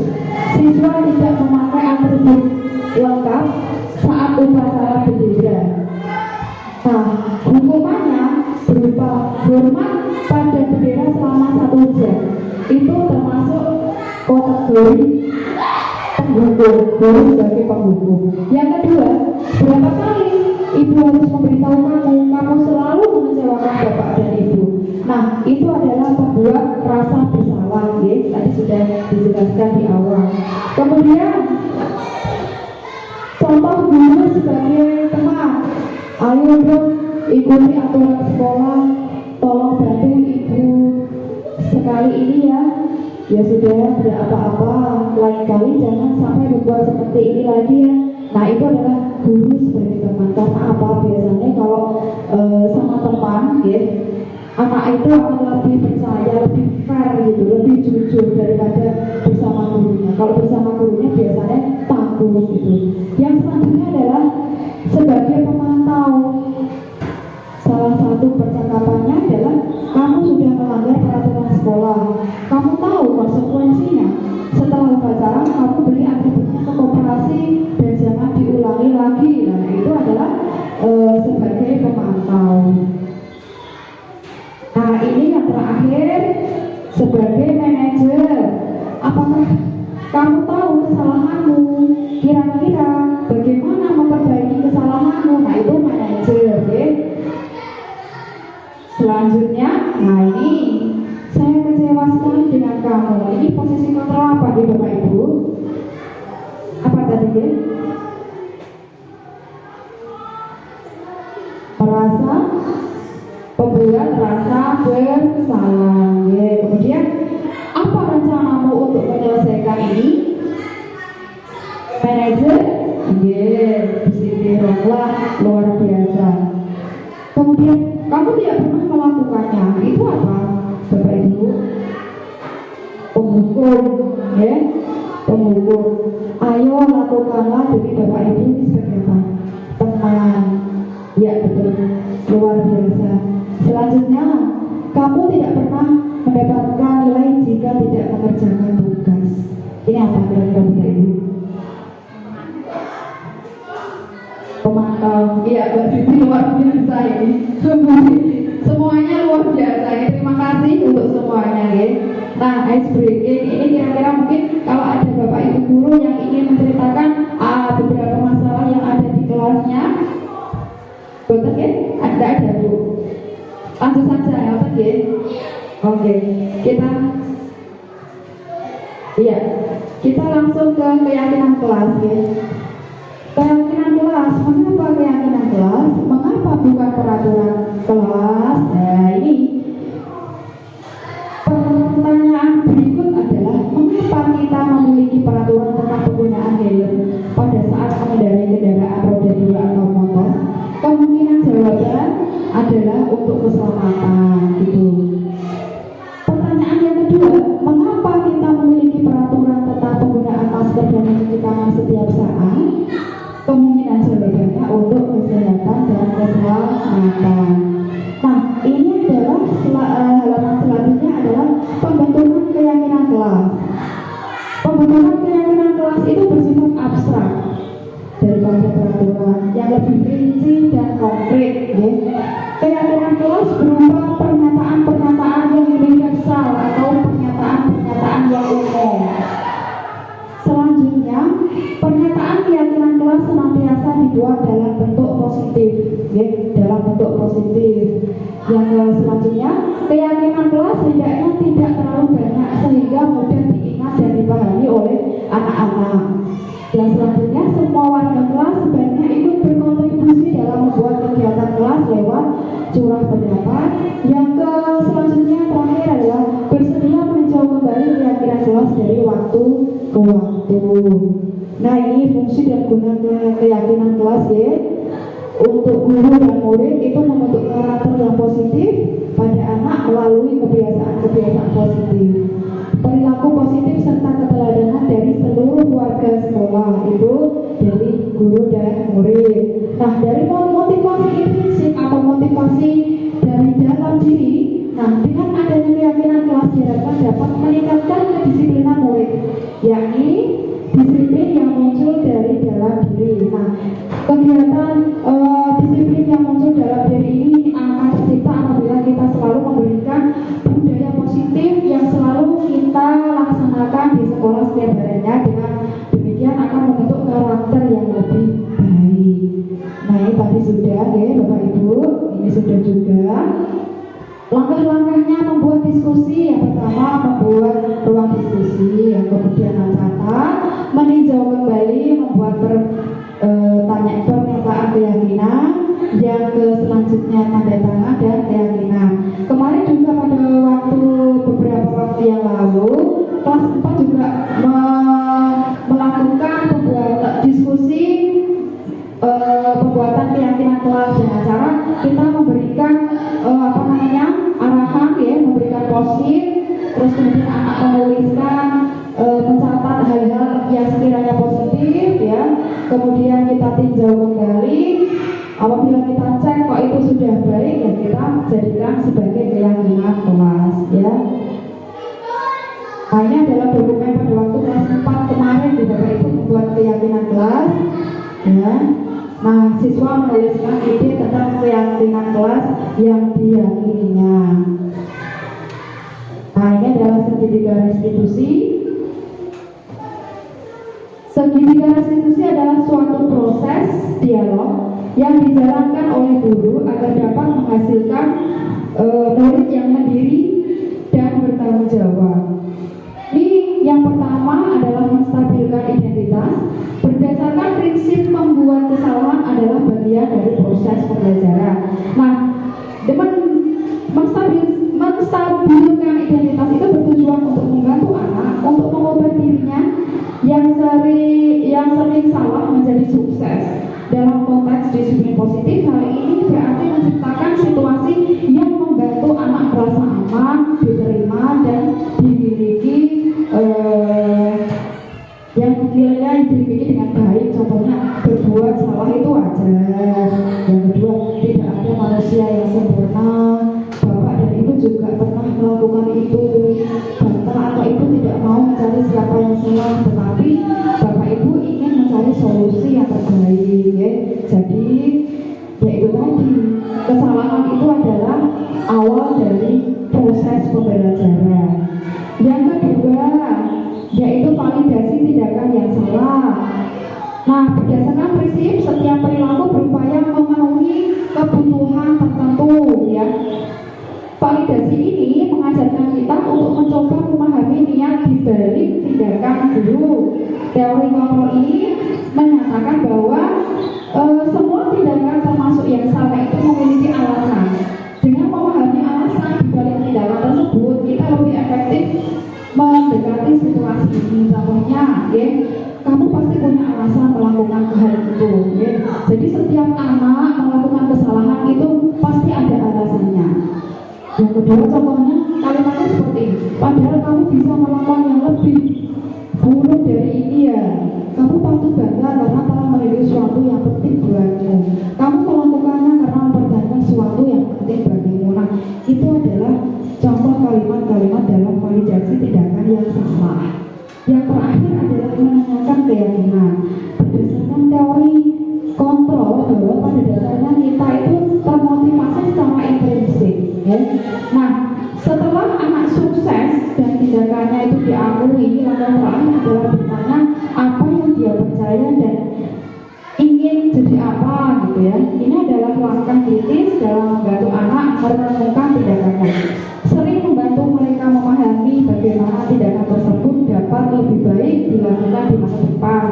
S1: siswa tidak memakai atribut lengkap saat upacara bendera. Nah, hukumannya berupa hormat pada bendera selama 1 jam. Itu termasuk kategori penghukum, guru sebagai penghukum. Yang kedua, berapa kali ibu harus memberitahu kamu selalu mengecewakan bapak dan ibu. Nah, itu adalah pembuat rasa bersalah, ya. Tadi sudah dijelaskan di awal. Kemudian contoh guru sebagai teman. Ayo dong, ikuti aturan sekolah, tolong bantu ibu sekali ini ya. Ya sudah, tidak apa-apa, lain kali jangan sampai berbuat seperti ini lagi ya. Nah, itu adalah guru sebagai teman. Karena apa? Biasanya kalau sama teman, ya, anak itu akan lebih percaya, lebih fair gitu, lebih jujur daripada bersama gurunya. Kalau bersama gurunya biasanya takut gitu. Yang selanjutnya adalah sebagai pemantau. Salah satu percakapannya adalah kamu sudah melanggar peraturan sekolah. Kamu tahu konsekuensinya. Setelah upacara kamu beli atributnya ke koperasi dan jangan diulangi lagi. Nah, itu adalah sebagai pemantau. Nah, ini yang terakhir sebagai manajer. Apakah Kamu tahu kesalahanmu, kira-kira bagaimana memperbaiki kesalahanmu. Nah itu manajer, ya. Selanjutnya, nah ini saya kecewa sekali dengan kamu. Ini posisi kontrol apa di Bapak Ibu? Apa tadi, ya? Merasa pembuat rasa bersalah, ya. Kemudian apa rencanamu untuk menyelesaikan ini? Manajer, ya, bismillah, luar biasa. Kemudian kamu tidak pernah melakukannya. Itu apa, Bapak Ibu? Penghukum, ya, penghukum. Ayo lakukanlah demi Bapak Ibu ini sebagai apa? Teman. Ya betul, luar biasa. Selanjutnya, kamu tidak pernah mendapatkan nilai jika tidak mengerjakan tugas. Ini apa kira-kira Bapak Ibu? Pemantau. Iya, Mbak Siti luar biasa ini. Semuanya luar biasa. Ya. Terima kasih untuk semuanya, ya. Nah, ice breaking ini kira-kira mungkin kalau ada Bapak Ibu guru yang ingin menceritakan beberapa masalah yang ada di kelasnya. Betul ya? Ada Bu. Lanjut saja ya, betul ya? Oke, kita langsung ke keyakinan kelas ya. Keyakinan kelas, mengapa keyakinan kelas? Mengapa bukan peraturan kelas? Nah ini pertanyaan berikut adalah mengapa kita memiliki peraturan tentang penggunaan helm pada saat mengendarai kendaraan roda 2 atau motor? Kemungkinan jawaban adalah untuk keselamatan gitu. Pertanyaan yang kedua, mengapa kita memiliki peraturan tentang penggunaan masker dan mencuci tangan setiap saat? Kemungkinan jawabannya untuk kesehatan dan keselamatan. Nah, ini adalah halaman selanjutnya adalah pembentukan keyakinan kelas. Pembentukan keyakinan kelas itu bersifat abstrak daripada peraturan yang lebih rinci dan konkret, ya. Keyakinan kelas berupa pernyataan-pernyataan yang universal atau pernyataan-pernyataan yang umum. Selanjutnya, pernyataan keyakinan kelas senantiasa dibuat dalam bentuk positif, ya, dalam bentuk positif. Yang selanjutnya, keyakinan kelas hendaknya tidak terlalu banyak sehingga mudah diingat dan dipahami oleh anak-anak. Dan selanjutnya, semua warga kelas sebaiknya ikut berkontribusi dalam membuat kegiatan kelas lewat curah pendapat. Yang selanjutnya terakhir adalah bersedia meninjau kembali keyakinan kelas dari waktu ke waktu. Nah ini fungsi dan guna keyakinan kelas ya. Untuk guru dan murid itu membentuk karakter yang positif pada anak melalui kebiasaan-kebiasaan positif, perilaku positif serta keteladanan dari seluruh warga sekolah itu dari guru dan murid. Nah dari motivasi intrinsik atau motivasi dari dalam diri, nah dengan adanya keyakinan kelas diharapkan dapat meningkatkan kedisiplinan murid, yakni disiplin yang muncul dari dalam diri. Nah kegiatan disiplin yang muncul dalam diri ini akan tercipta apabila kita selalu memberikan budaya positif yang selalu kita laksanakan di sekolah setiap harinya. Dengan demikian akan membentuk karakter yang lebih baik. Nah ini tadi sudah ya Bapak Ibu, ini sudah juga. Langkah-langkahnya membuat diskusi, yang pertama membuat ruang diskusi, yang kemudian mencatat, meninjau kembali, membuat pernyataan keyakinan, yang selanjutnya tanda tangan dan keyakinan. Kemarin juga pada beberapa waktu yang lalu, kelas 4 juga melakukan diskusi pembuatan keyakinan kelas dengan cara kita memberikan arahan ya, memberikan post-it, terus kemudian anak menuliskan mencatat hal-hal yang sekiranya positif ya, kemudian kita tinjau kembali. Apabila kita cek kok itu sudah baik ya kita jadikan sebagai keyakinan kelas ya. Nah, ini adalah dokumen pada waktu kelas 4 kemarin di Bapak Ibu membuat keyakinan kelas ya. Nah, siswa menuliskan ide tentang keyakinan kelas yang diyakininya. Nah, ini adalah segitiga restitusi. Segitiga restitusi adalah suatu proses dialog yang dijalankan oleh guru agar dapat menghasilkan murid yang mandiri dan bertanggung jawab. Ini yang pertama adalah menstabilkan identitas. Berdasarkan prinsip membuat kesalahan adalah bagian dari proses pembelajaran. Nah, dengan menstabilkan identitas itu bertujuan untuk membantu anak untuk mengubah dirinya yang sering salah menjadi sukses. Dalam konteks disiplin positif, hal ini berarti menciptakan situasi yang membantu anak merasa aman, diterima, dan dimiliki yang dimiliki dengan baik. Contohnya, berbuat salah itu wajar. Yang kedua, tidak ada manusia yang sempurna. Bapak dan ibu juga pernah melakukan itu. Bapak atau ibu tidak mau mencari siapa yang salah, tetapi bapak ibu ingin mencari solusi yang terbaik, ya. Jadi yaitu tadi, kesalahan itu adalah awal dari proses pembelajaran. Yang kedua, yaitu validasi tindakan yang salah. Nah, berdasarkan prinsip setiap perilaku berupaya memenuhi kebutuhan tertentu, ya. Validasi ini mengajarkan kita untuk mencoba memahami niat di balik tindakan guru. Teori kontrol ini menyatakan bahwa semua tindakan termasuk yang salah itu memiliki alasan. Dengan memahami alasan di balik tindakan tersebut, kita lebih efektif mendekati situasi ini. Contohnya, ya, kamu pasti punya alasan melakukan hal itu, ya. Jadi setiap anak melakukan kesalahan itu pasti ada alasannya. Yang kedua, contohnya kalimatnya seperti ini: padahal kamu bisa melakukan yang lebih buruk dari ini, ya. Kamu patut bangga karena telah memiliki sesuatu yang penting buatmu. Kamu melakukannya karena mempertahankan sesuatu yang penting bagimu. Nah, itu adalah contoh kalimat-kalimat dalam validasi tindakan yang salah. Yang terakhir adalah menanyakan keyakinan. Berdasarkan teori kontrol, bahwa pada dasarnya kita itu termotivasi secara intrinsik, ya. Nah, setelah anak sukses dan tindakannya itu diakui, langkah terakhir adalah bertanya apa yang dia percaya dan ingin jadi apa, gitu, ya. Ini adalah langkah kritis dalam membantu anak merenungkan tindakannya. Sering membantu mereka memahami bagaimana tindakan tersebut dapat lebih baik dilakukan di masa depan.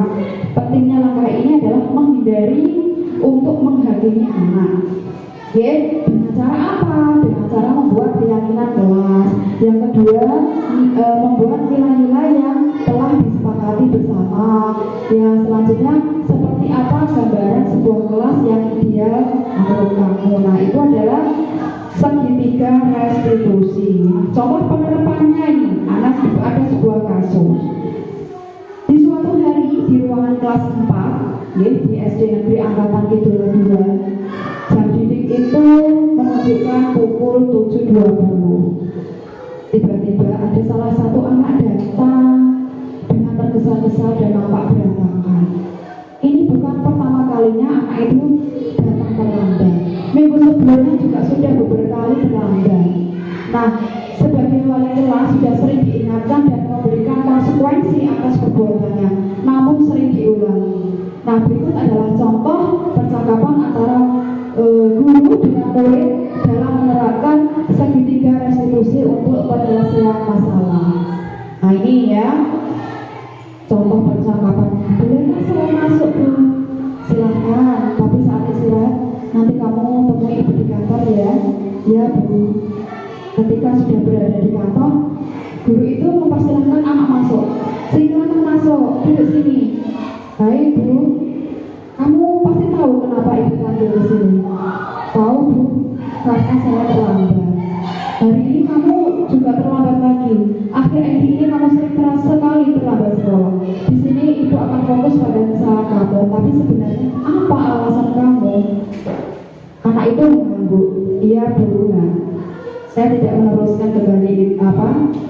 S1: Pentingnya langkah ini adalah menghindari untuk menghakimi anak. Oke, dengan cara apa? Dengan cara membuat keyakinan jelas. Yang kedua, membuat nilai-nilai yang telah disepakati bersama. Yang selanjutnya, seperti apa gambaran sebuah kelas yang ideal menurut kamu. Nah, itu adalah segitiga restitusi. Contoh penerapannya ini, anak ada sebuah kasus. Di suatu hari di ruangan kelas 4, ya, di SD Negeri Angkatan Kidul 2, jam dinding itu menunjukkan pukul 7.20. Tiba-tiba ada salah satu anak datang dengan tergesa-gesa dan nampak berantakan. Ini bukan pertama kalinya anak itu datang terlambat. Minggu sebelumnya juga sudah beberapa kali terlambat. Nah, sebagai wali kelas sudah sering diingatkan dan memberikan konsekuensi atas perbuatannya, namun sering diulangi. Nah, berikut adalah contoh percakapan antara guru dengan murid dalam menerapkan segitiga restitusi untuk penyelesaian masalah. Nah, ini ya contoh percakapan. Bolehkah saya masuk, Bu? Silahkan, tapi saat istirahat nanti kamu temui ibu di kantor, ya. Ya, Bu. Ketika sudah berada di kantor, guru itu mempersilahkan anak masuk. Silakan masuk, duduk sini. Baik, Bu. Kamu pasti tahu kenapa ibu panggil di sini. Tahu, Bu, karena saya terlambat. Hari ini kamu juga terlambat lagi. Akhir-akhir ini kamu sering terasa sekali terlambat sekolah. Di sini ibu akan fokus pada kesalahan kamu, tapi sebenarnya apa alasan kamu? Anak itu mengangguk. Iya, Bu. Nah, saya tidak meneruskan kembali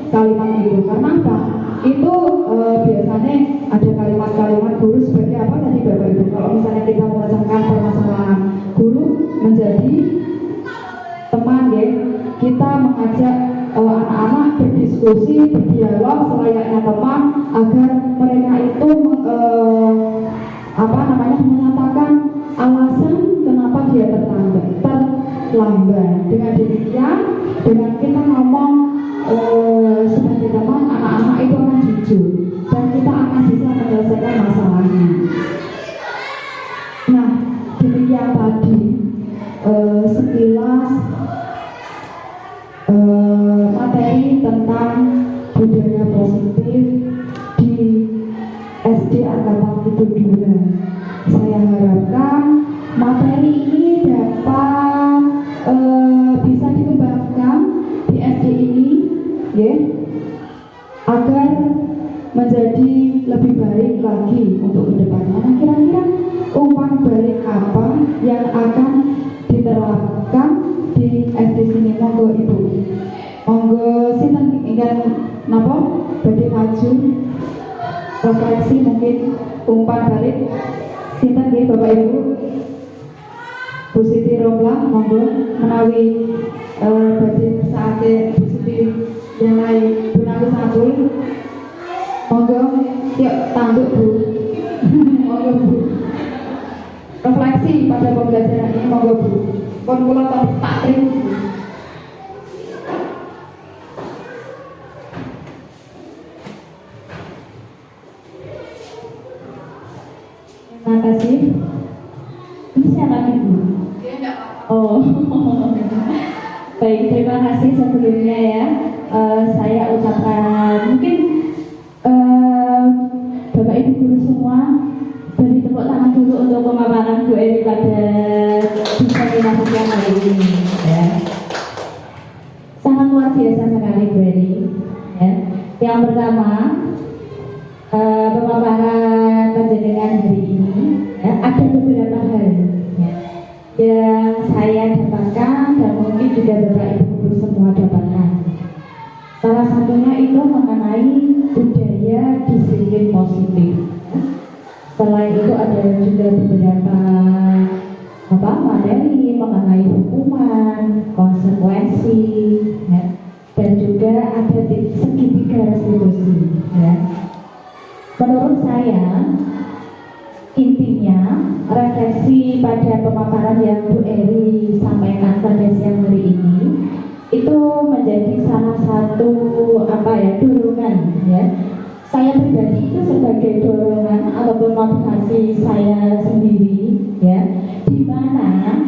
S1: kalimat itu. Karena apa? Itu biasanya ada kalimat-kalimat guru sebagai apa tadi Bapak Ibu. Kalau misalnya kita memecahkan permasalahan, guru menjadi teman, ya. Kita mengajak anak-anak berdiskusi, berdialog selayaknya teman agar mereka itu menyatakan alasan kenapa dia terlambat. Dengan demikian, dengan kita ngomong sebagai teman, anak-anak itu akan jujur dan kita akan bisa menyelesaikan masalahnya. Nah, demikian tadi sekilas materi tentang budaya positif di SD Angkatan Itu 2. Saya harapkan materi ini dapat bisa dikembangkan di SD ini, ya, agar menjadi lebih baik lagi untuk kedepannya. Nah, kira-kira umpan balik apa yang akan diterapkan di SD sini? Monggo Ibu, monggo sinten ingkang napa badhe maju refleksi mungkin umpan balik sinten nggih Bapak Ibu. Bu Siti Romlah monggo menawi badhe saate Bu Siti yang lain Bu Nabi Sabul monggo yuk tanduk Bu. Monggo Bu, refleksi pada pembelajaran ini monggo Bu. Pun kula tak trim.
S2: Terima kasih. Ini siapa Ibu? Oh, baik, terima kasih sebelumnya ya. Saya ucapkan mungkin Bapak Ibu guru semua beri tepuk tangan dulu untuk pemaparan Bu Eri pada diseminasi yang hari ini. Ya. Sangat luar biasa sekali Bu Eri. Ya. Yang pertama, pemaparan panjenengan hari ini ya, ada beberapa hal ya, yang saya dapatkan dan mungkin juga Bapak Ibu guru semua dapatkan. Salah satunya itu mengenai budaya disiplin positif. Ya. Selain itu ada juga beberapa materi mengenai hukuman, konsekuensi, ya, dan juga ada segitiga restitusi. Ya. Menurut saya, intinya refleksi pada pemaparan yang Bu Eri sampaikan pada siang hari ini itu menjadi salah satu dorongan ya. Saya pribadi itu sebagai dorongan ataupun motivasi saya sendiri ya, di mana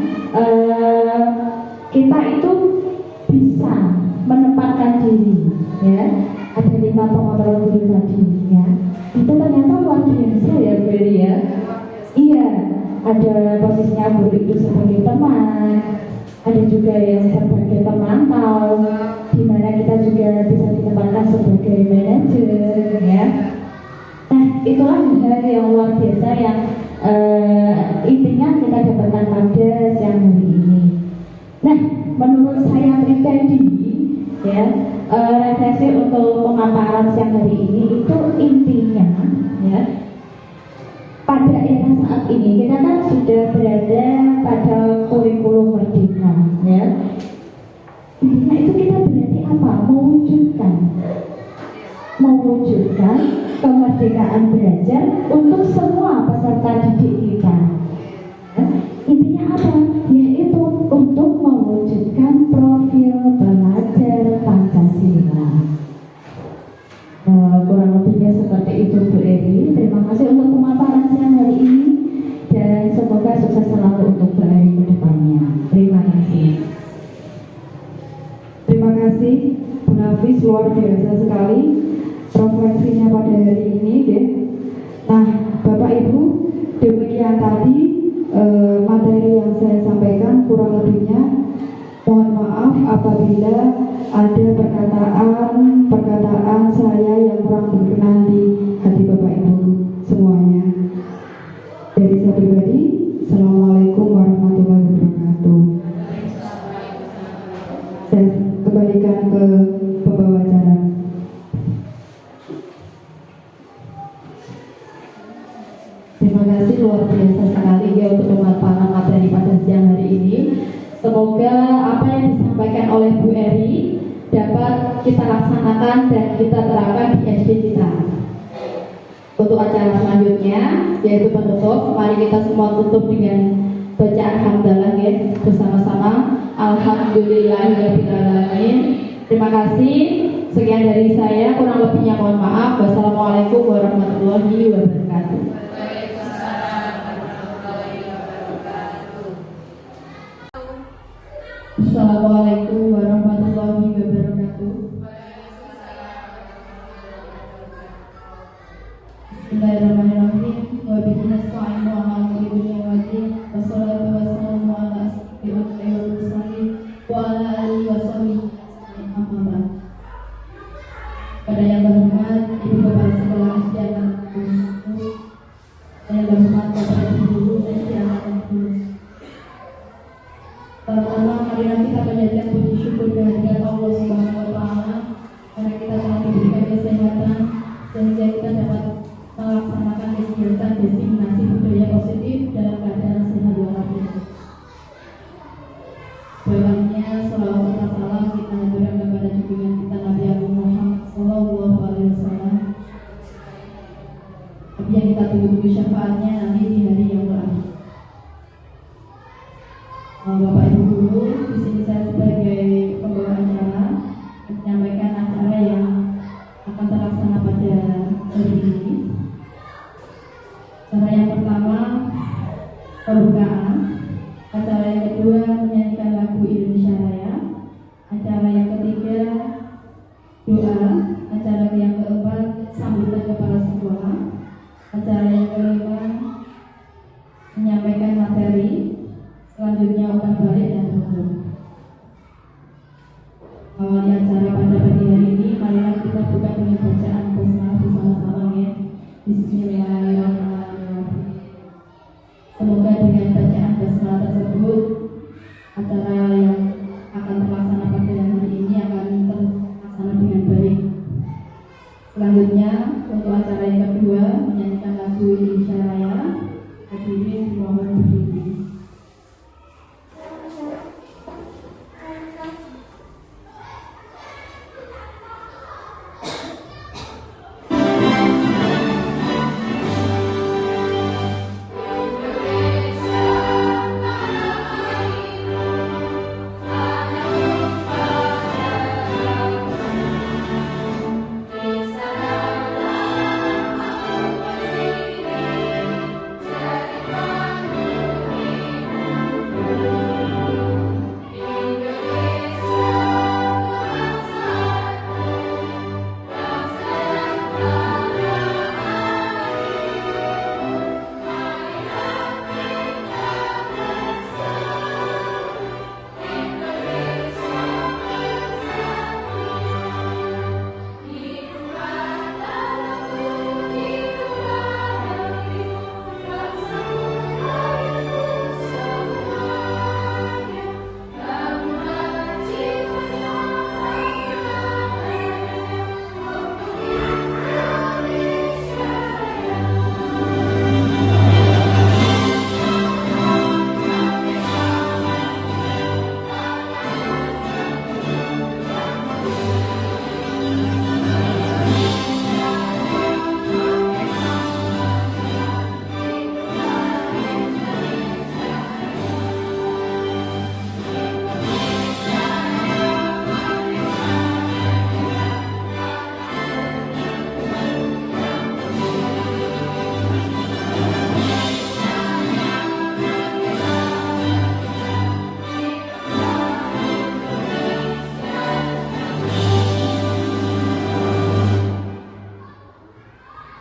S2: kita itu bisa menempatkan diri ya. Ada 5 pengontrol diri tadi ya. Itu ternyata luar biasa ya Bu Eri ya. Iya, ada posisinya guru itu sebagai teman, ada juga yang sebagai pemantau, di mana kita juga bisa ditempatkan sebagai manajer ya. Nah, itulah hal yang luar biasa yang intinya kita dapatkan pada siang hari ini. Nah, menurut saya pribadi ya, refleksi untuk pemaparan siang hari ini itu intinya ya, pada era saat ini kita kan sudah berada pada kurikulum merdeka ya. Intinya itu kita berarti apa? Mewujudkan kemerdekaan belajar untuk semua peserta didik kita ya. Intinya apa? Yaitu untuk mewujudkan profil belajar Pancasila. Kurang lebihnya seperti itu Bu Eri. Terima kasih untuk pemaparan siang hari ini dan semoga sukses selalu untuk Bu Eri ke depannya. Terima kasih.
S1: Terima kasih Bu Nafis, luar biasa sekali refleksinya pada hari ini ya. Nah, Bapak Ibu, demikian tadi materi yang saya sampaikan. Kurang lebihnya mohon maaf apabila ada perkataan saya yang kurang berkenan di hati Bapak Ibu semuanya. Dari saya pribadi, Assalamualaikum warahmatullahi wabarakatuh. Saya kembalikan ke pembawa acara. Terima kasih luar biasa sekali ya untuk pemaparan materi pada siang hari ini. Semoga apa yang disampaikan oleh Bu Eri dapat kita
S2: laksanakan dan kita terapkan di SD kita. Untuk acara selanjutnya yaitu penutup, mari kita semua tutup dengan bacaan hamdalah ya, bersama-sama. Alhamdulillahirrahmanirrahim. Terima kasih. Sekian dari saya, kurang lebihnya mohon maaf. Wassalamualaikum warahmatullahi wabarakatuh. Assalamualaikum warahmatullahi wabarakatuh. Bismillahirrahmanirrahim. Wa bihi nasta'inu ala umuri dunya wa din. Wassalatu wassalamu ala asyrofil anbiya'i wal mursalin wa ala alihi wa sahbihi ajma'in. Amma ba'd. Pada yang berhormat Ibu Bapak Sekolah SD Angkatan 1, yang berhormat Bapak Ibu Guru SD Angkatan 2. Pertama, marilah kita panjatkan puji syukur kehadirat Allah Subhanahu wa taala karena kita telah diberikan kesehatan sehingga kita dapat melaksanakan kegiatan diseminasi budaya positif dalam keadaan sehat walafiat. Selanjutnya, salawat serta salam kita haturkan kepada junjungan kita Nabi Agung Muhammad Sallallahu Alaihi Wasallam. Nabi yang kita tunggu syafaatnya nanti di hari yang berakhir. Bapak Ibu Guru, di sini saya sebagai pembawa acara menyampaikan acara yang akan terlaksana pada hari ini. Acara yang pertama pembukaan, acara yang kedua menyanyikan lagu Indonesia Raya, acara yang ketiga doa, acara yang keempat sambutan kepala sekolah, acara yang kelima menyampaikan materi, selanjutnya umpan balik dan tutup. Awali acara pada pagi hari ini, marilah kita buka dengan bacaan basmalah bersama-sama ya. Bismillahirrahmanirrahim. Semoga dengan bacaan basmalah tersebut acara yang akan terlaksana pada hari ini akan terlaksana dengan baik. Selanjutnya untuk acara yang kedua menyanyikan lagu Indonesia Raya. Hadirin mohon berdiri.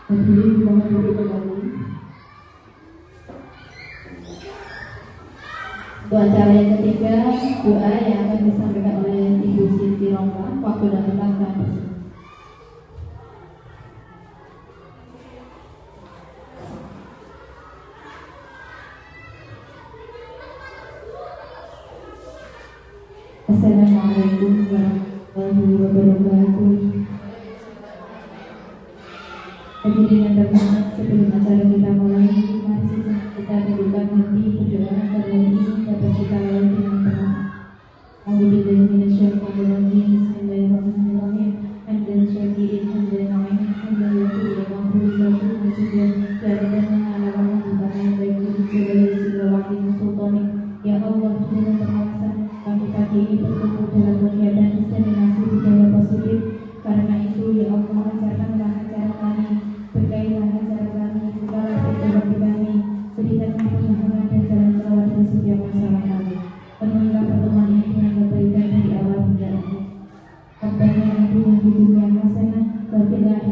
S2: Hadirin mohon duduk kembali. Untuk acara yang ketiga, doa yang akan disampaikan oleh Ibu Siti Rompa. Waktu dan tempat kami persilakan. Assalamualaikum warahmatullahi wabarakatuh. Hadirin yang terhormat, sebelum acara kita mulai, mari kita dudukkan hati berdoa karena ini dapat kita lalui dengan tenang. Bismillahirrahmanirrahim.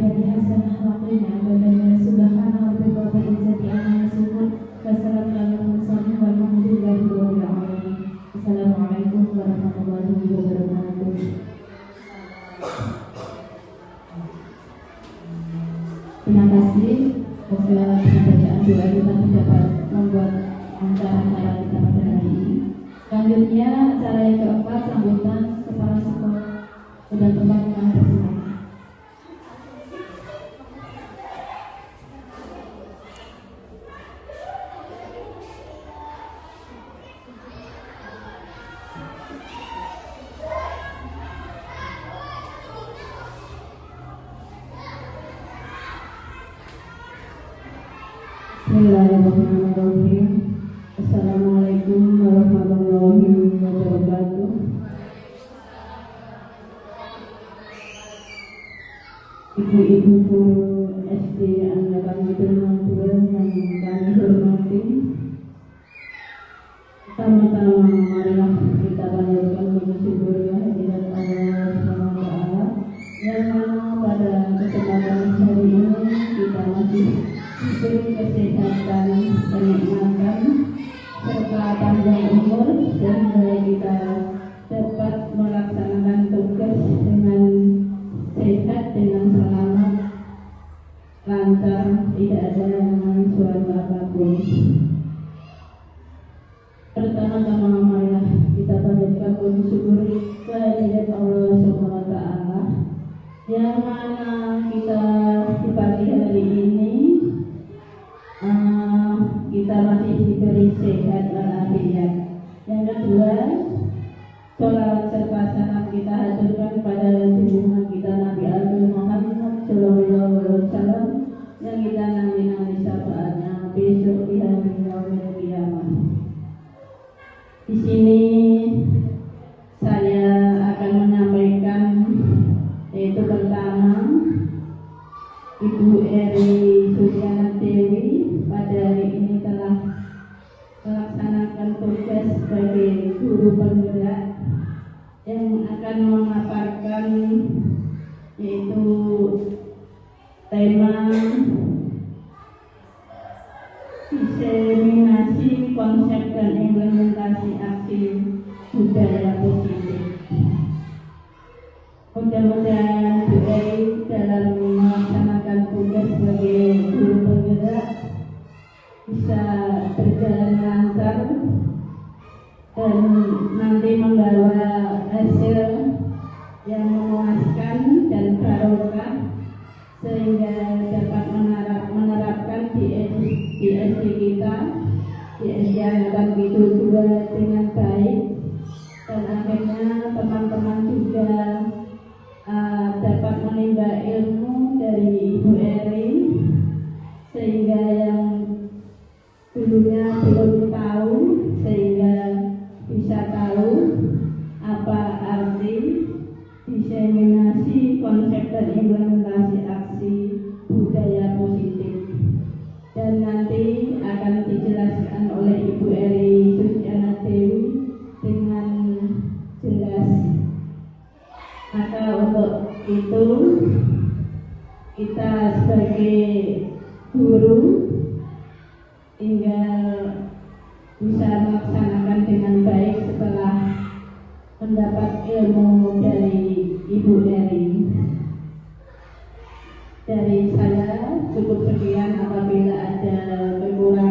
S2: bani hasanah wa qina adzabannar. Subhana rabbika rabbil izzati amma yasifun wa salamun alal mursalin walhamdulillahi rabbil alamin. Assalamualaikum warahmatullahi wabarakatuh. Terima kasih. Semoga bacaan doa kita dapat membuat acara kita pada hari ini. Selanjutnya acara yang keempat, sambutan kepala sekolah dan tempat mengajar. Bismillahirrahmanirrahim. Assalamualaikum warahmatullahi wabarakatuh. Ibu-ibu guru SD Angkatan 52 yang kami hormati, pertama-tama marilah kita panjatkan puji syukur kehadirat Allah Subhanahu wa Ta'ala yang mana pada kesempatan hari ini kita masih diberi kesehatan, kenikmatan, serta panjang umur sehingga kita dapat melaksanakan tugas dengan sehat, dengan selamat, lancar, tidak ada yang suatu apapun. Pertama-tama marilah kita panjatkan puji syukur kehadirat Allah Subhanahu wa Ta'ala yang mana kita di pagi hari ini kita masih diberi sehat walafiat. Yang kedua, sholawat serta salam kita haturkan kepada junjungan kita Nabi Muhammad Sallallahu Alaihi Wasallam yang kita nanti syafaatnya besok di hari yaumil qiyamah. Di sini saya akan menyampaikan, yaitu pertama, Ibu Eri Suryana Dewi pada hari ini telah melaksanakan tugas sebagai guru penggerak yang akan memaparkan, yaitu tema diseminasi konsep dan implementasi aksi budaya positif. Mudah-mudahan Bu Eri dalam melaksanakan tugas sebagai guru penggerak bisa berjalan lancar dan nanti membawa hasil yang memuaskan dan barokah sehingga dapat menerapkan di SD kita, di SD Angkatan 72 dengan baik, dan akhirnya teman-teman juga dapat menimba ilmu dari Ibu Eri sehingga yang dulunya belum tahu sehingga bisa tahu apa arti diseminasi konsep dan implementasi aksi budaya positif, dan nanti akan dijelaskan oleh Ibu Eri Suryana Dewi dengan jelas. Maka untuk itu kita sebagai guru tinggal bisa melaksanakan dengan baik setelah mendapat ilmu dari Ibu Eri. Dari saya cukup sekian, apabila ada kekurangan